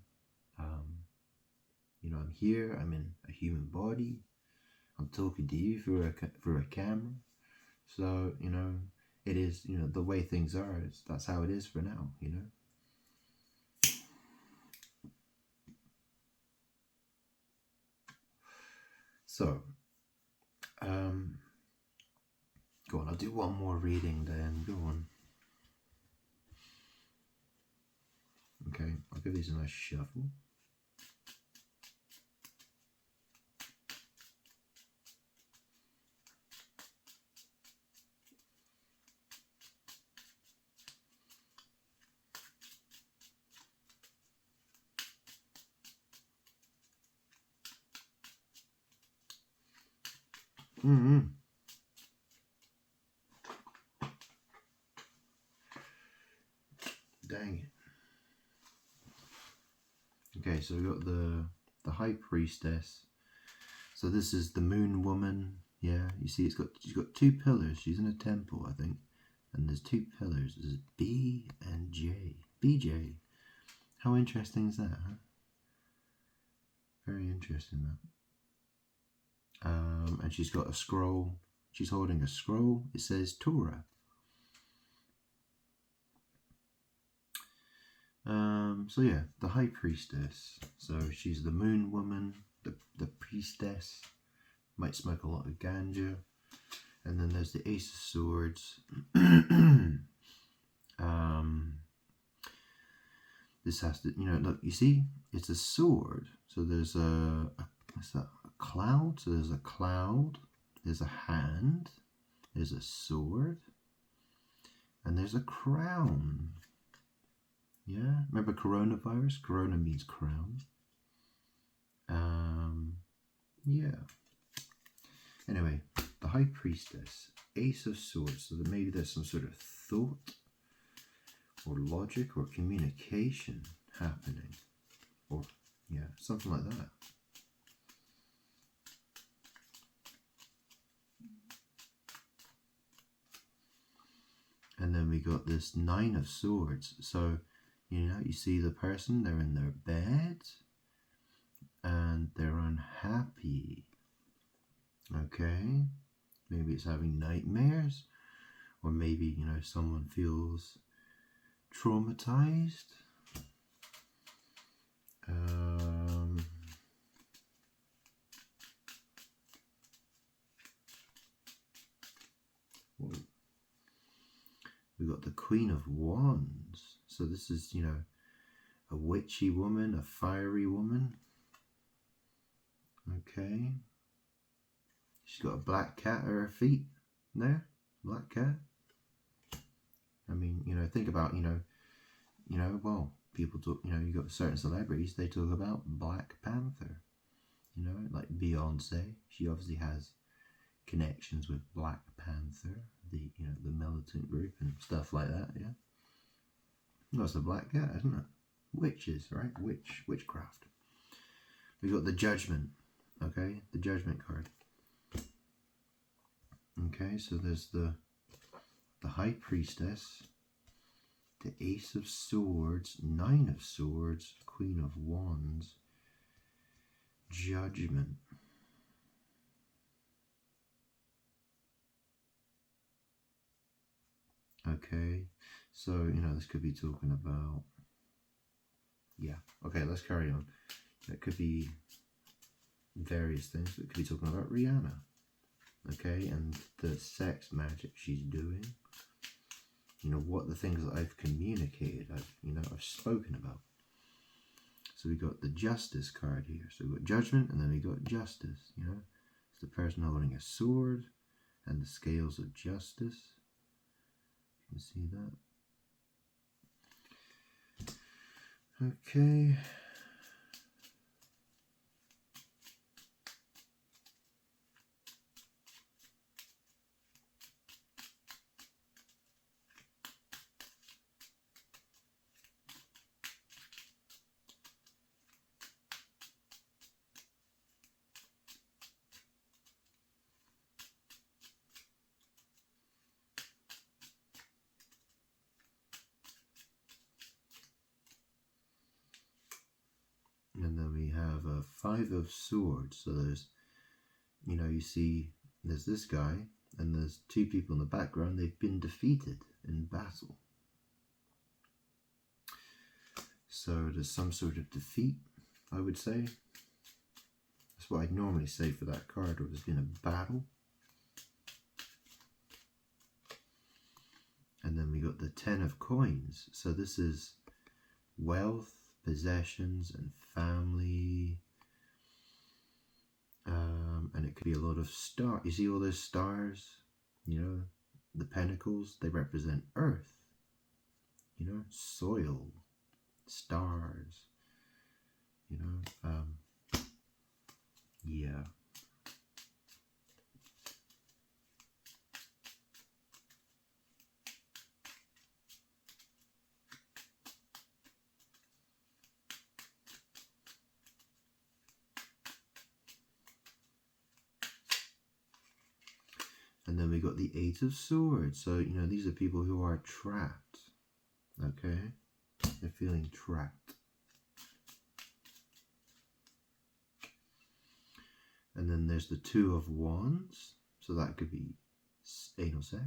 You know, I'm here. I'm in a human body. I'm talking to you through a camera. So, you know, it is, you know, the way things are. That's how it is for now, you know. So, go on, I'll do one more reading then. Go on. Okay, I'll give these a nice shuffle. Dang it. Okay, so we got the High Priestess. So this is the Moon Woman. Yeah, you see, she's got two pillars. She's in a temple, I think, and there's two pillars. There's B and J. BJ. How interesting is that? Huh? Very interesting, that. And she's got a scroll. She's holding a scroll. It says Torah. So yeah, the High Priestess. So she's the Moon Woman, the Priestess. Might smoke a lot of ganja. And then there's the Ace of Swords. This has to, you know, look, you see, it's a sword. So there's what's that? A cloud. So there's a cloud. There's a hand. There's a sword. And there's a crown. Yeah, remember coronavirus? Corona means crown. Yeah. Anyway, the High Priestess, Ace of Swords. So that maybe there's some sort of thought or logic or communication happening, or yeah, something like that. And then we got this Nine of Swords. So, you know, you see the person, they're in their bed and they're unhappy. Okay, maybe it's having nightmares, or maybe, you know, someone feels traumatized. We got the Queen of Wands. So this is, you know, a witchy woman, a fiery woman. Okay. She's got a black cat at her feet there. Black cat. I mean, you know, think about, you know, well, people talk, you know, you got certain celebrities, they talk about Black Panther. You know, like Beyonce. She obviously has connections with Black Panther, the, you know, the militant group and stuff like that, yeah. That's a black cat, isn't it? Witches, right? Witchcraft. We've got the Judgment, okay? The Judgment card. Okay, so there's the High Priestess, the Ace of Swords, Nine of Swords, Queen of Wands, Judgment. Okay, so, you know, this could be talking about, yeah, okay, let's carry on. It could be various things. It could be talking about Rihanna, okay, and the sex magic she's doing. You know, what the things that I've communicated, I've spoken about. So we got the Justice card here. So we got Judgment, and then we got Justice, you know. It's the person holding a sword and the scales of justice. You can see that. Okay. And then we have a Five of Swords. So there's, you know, you see there's this guy and there's two people in the background. They've been defeated in battle. So there's some sort of defeat, I would say. That's what I'd normally say for that card, or there's been a battle. And then we got the Ten of Coins. So this is wealth, possessions, and family. And it could be a lot of stars. You see all those stars? You know, the pentacles, they represent earth. You know, soil, stars. You know, yeah. And then we got the Eight of Swords. So, you know, these are people who are trapped. Okay? They're feeling trapped. And then there's the Two of Wands. So that could be anal sex.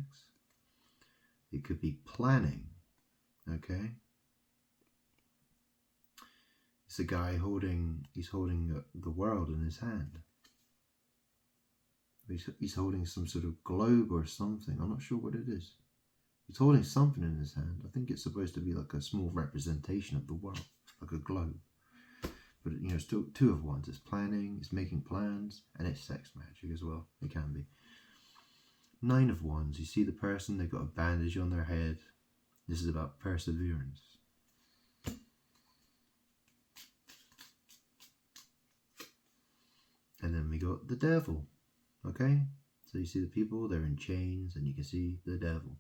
It could be planning. Okay? It's a guy holding the world in his hand. He's holding some sort of globe or something. I'm not sure what it is. He's holding something in his hand. I think it's supposed to be like a small representation of the world, like a globe. But, you know, still Two of Wands. It's planning, it's making plans, and it's sex magic as well. It can be. Nine of Wands. You see the person, they've got a bandage on their head. This is about perseverance. And then we got the Devil. Okay, so you see the people, they're in chains, and you can see the devil.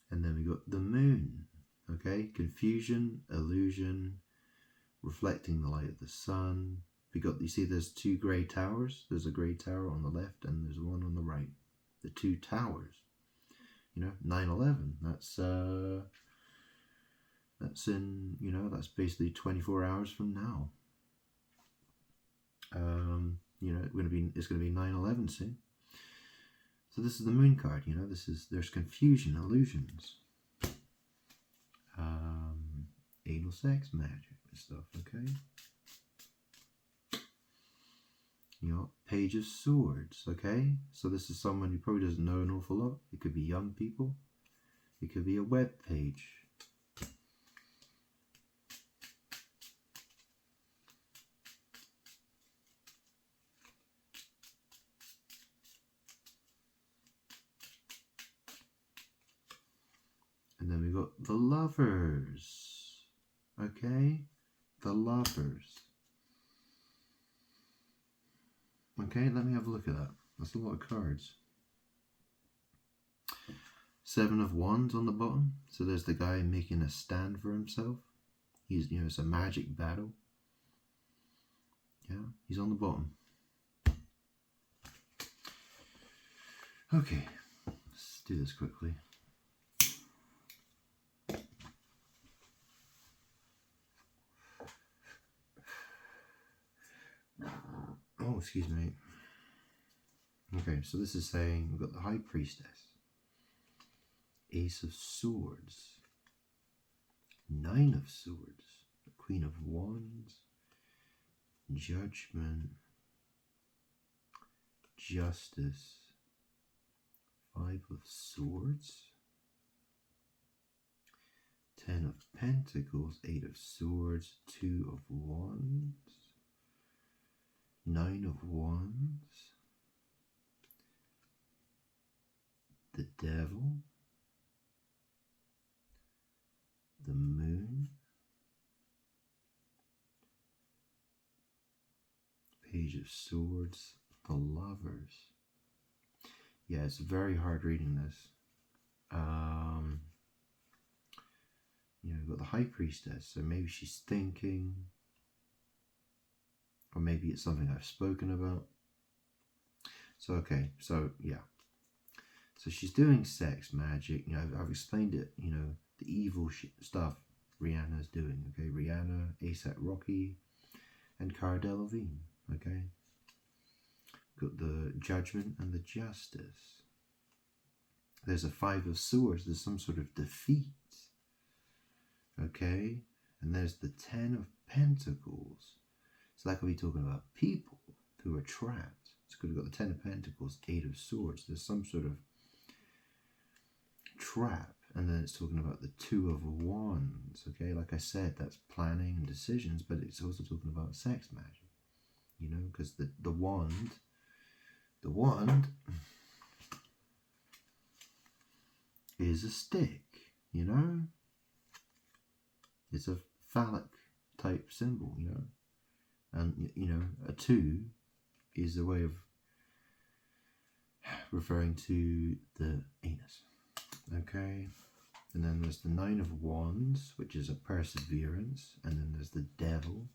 And then we got the Moon. Okay, confusion, illusion, reflecting the light of the sun. You see there's two grey towers. There's a grey tower on the left and there's one on the right. The two towers. You know, 9/11. That's in, you know, that's basically 24 hours from now. You know, it's gonna be 9/11 soon. So this is the Moon card. You know, there's confusion, illusions, anal sex, magic and stuff. Okay. You know, Page of Swords. Okay, so this is someone who probably doesn't know an awful lot. It could be young people. It could be a web page. And then we got the Lovers. Okay? The Lovers. Okay, let me have a look at that. That's a lot of cards. Seven of Wands on the bottom. So there's the guy making a stand for himself. He's, you know, it's a magic battle. Yeah, he's on the bottom. Okay, let's do this quickly. Oh, excuse me. Okay, so this is saying we've got the High Priestess, Ace of Swords, Nine of Swords, the Queen of Wands, Judgment, Justice, Five of Swords, Ten of Pentacles, Eight of Swords, Two of Wands, Nine of Wands, the Devil, the Moon, Page of Swords, the Lovers. Yeah, it's very hard reading this. You know, you've got the High Priestess, so maybe she's thinking, or maybe it's something I've spoken about. So, okay, so yeah. So she's doing sex magic. You know, I've explained it, you know, the evil stuff Rihanna's doing, okay? Rihanna, A$AP Rocky, and Cara Delevingne, okay? Got the Judgment and the Justice. There's a Five of Swords. There's some sort of defeat, okay? And there's the Ten of Pentacles. So that could be talking about people who are trapped. So could have got the Ten of Pentacles, Eight of Swords. There's some sort of trap. And then it's talking about the Two of Wands, okay? Like I said, that's planning and decisions, but it's also talking about sex magic, you know, because the wand is a stick, you know? It's a phallic type symbol, you know? And, you know, a two is a way of referring to the anus, okay? And then there's the Nine of Wands, which is a perseverance. And then there's the Devil,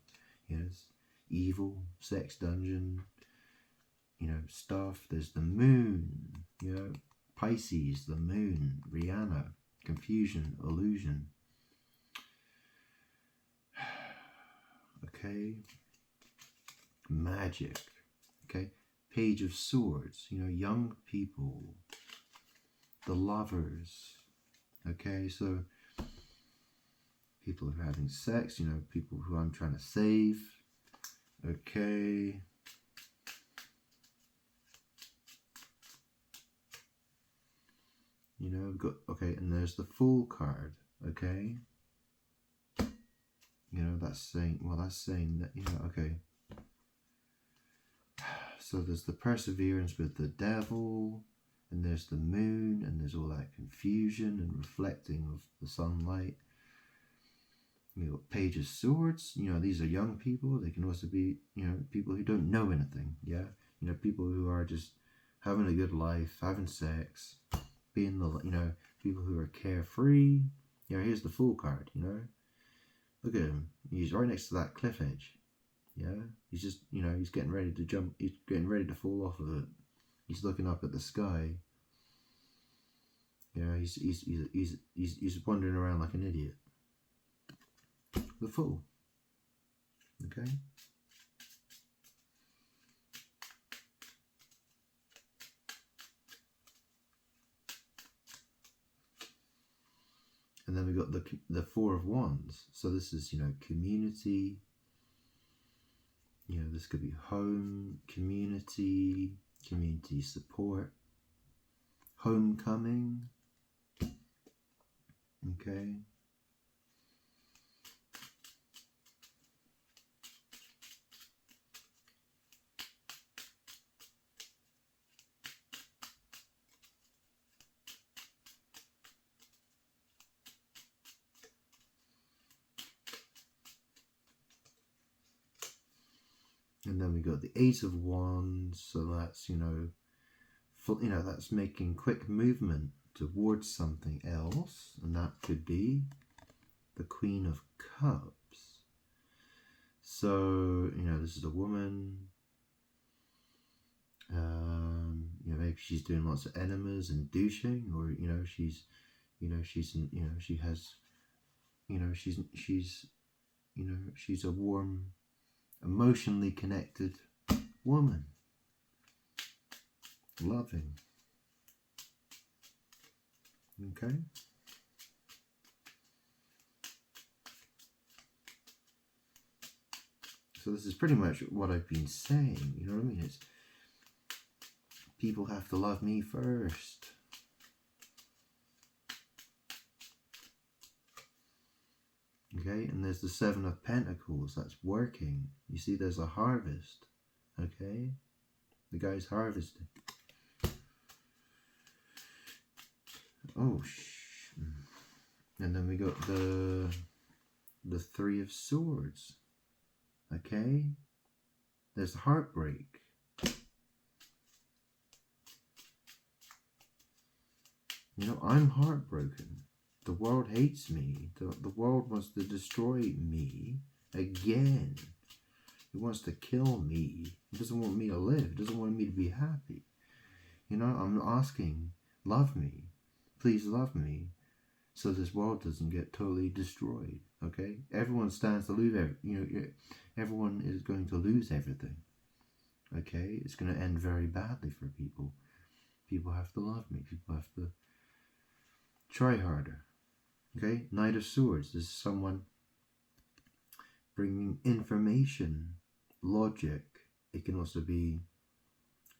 yes, evil, sex dungeon, you know, stuff. There's the Moon, you know, Pisces, the Moon, Rihanna, confusion, illusion. Okay, magic, okay, Page of Swords, you know, young people, the Lovers, okay, so people who are having sex, you know, people who I'm trying to save, okay, you know, got, okay, and there's the Fool card, okay, you know, that's saying, well, that's saying that, you know, okay, so there's the Perseverance with the Devil, and there's the Moon, and there's all that confusion and reflecting of the sunlight. You know, Page of Swords, you know, these are young people. They can also be, you know, people who don't know anything, yeah? You know, people who are just having a good life, having sex, being the, you know, people who are carefree. You know, here's the Fool card, you know? Look at him. He's right next to that cliff edge. Yeah, he's just, you know, he's getting ready to jump. He's getting ready to fall off of it. He's looking up at the sky. Yeah, he's wandering around like an idiot. The Fool. Okay. And then we got the Four of Wands. So this is, you know, community. You know, this could be home, community, community support, homecoming. Okay. And then we got the Eight of Wands, so that's, you know, that's making quick movement towards something else, and that could be the Queen of Cups. So, you know, this is a woman, you know, maybe she's doing lots of enemas and douching, or she's she has she's a warm, emotionally connected woman, loving. Okay. So this is pretty much what I've been saying, you know what I mean? It's people have to love me first. Okay, and there's the Seven of Pentacles, that's working. You see, there's a harvest. Okay, the guy's harvesting. Oh, and then we got the Three of Swords. Okay, there's heartbreak. I'm heartbroken. The world hates me. The world wants to destroy me again. It wants to kill me. It doesn't want me to live. It doesn't want me to be happy. I'm asking, love me. Please love me. So this world doesn't get totally destroyed. Okay? Everyone stands to lose everyone is going to lose everything. Okay? It's going to end very badly for people. People have to love me. People have to try harder. Okay, Knight of Swords. This is someone bringing information, logic. It can also be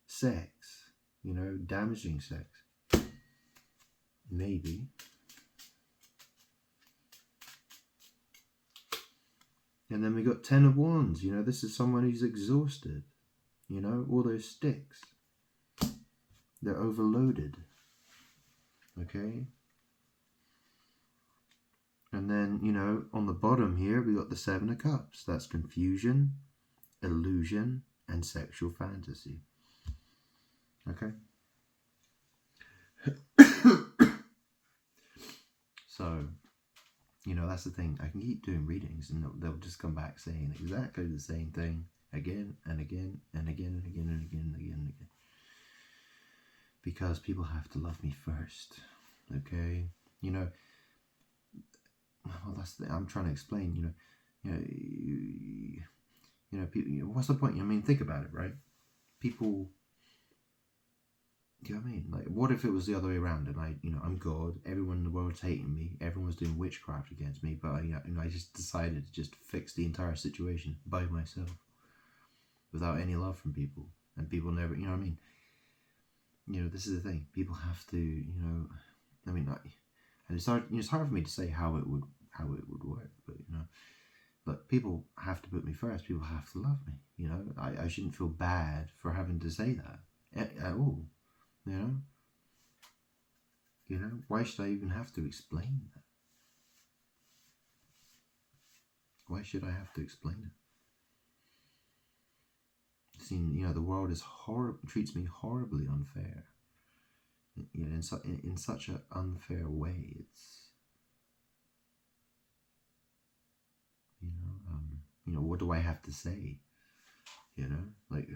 sex, damaging sex. Maybe. And then we got Ten of Wands. This is someone who's exhausted. All those sticks. They're overloaded. Okay. And then, on the bottom here, we got the Seven of Cups. That's confusion, illusion, and sexual fantasy. Okay? So, that's the thing. I can keep doing readings and they'll just come back saying exactly the same thing again and again and again and again and again and again and again. Because people have to love me first. Okay? Well, that's the I'm trying to explain. People. What's the point? Think about it, right? People. Do you know what I mean? Like, what if it was the other way around? And I'm God. Everyone in the world's hating me. Everyone's doing witchcraft against me. But I just decided to just fix the entire situation by myself, without any love from people, and people never. You know what I mean? This is the thing. People have to. And it's hard. It's hard for me to say how it would work, but but people have to put me first. People have to love me. I shouldn't feel bad for having to say that at all. Why should I even have to explain that? Why should I have to explain it? Seeing, the world is treats me horribly unfair. In such an unfair way. It's what do I have to say? Like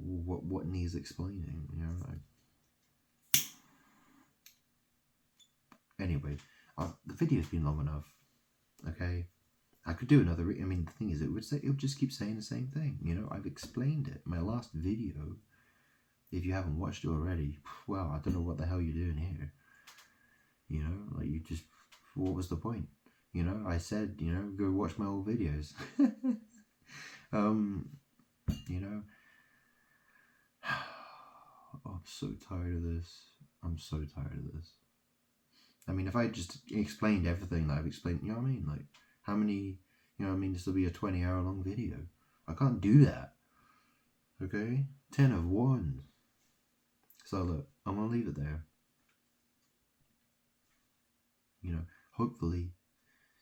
what needs explaining? Anyway, the video's been long enough. Okay, I could do another. The thing is, it would just keep saying the same thing. I've explained it. My last video. If you haven't watched it already, well, I don't know what the hell you're doing here. What was the point? I said, go watch my old videos. I'm so tired of this. I'm so tired of this. If I just explained everything that I've explained, like, how many, this will be a 20-hour long video. I can't do that. Okay? 10 of Wands. So look, I'm going to leave it there. Hopefully,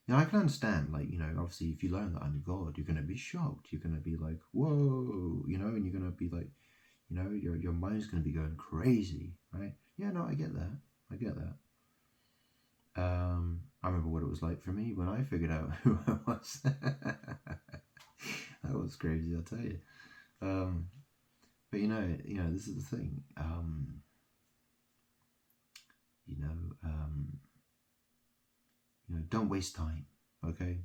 I can understand, like, obviously if you learn that I'm God, you're going to be shocked. You're going to be like, whoa, and you're going to be like, your mind's going to be going crazy, right? Yeah, no, I get that. I remember what it was like for me when I figured out who I was. That was crazy, I'll tell you. But this is the thing. don't waste time, okay?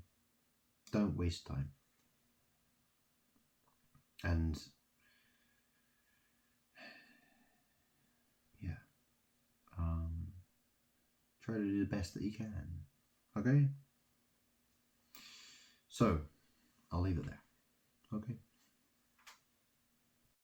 Don't waste time. And yeah, try to do the best that you can, okay? So I'll leave it there, okay?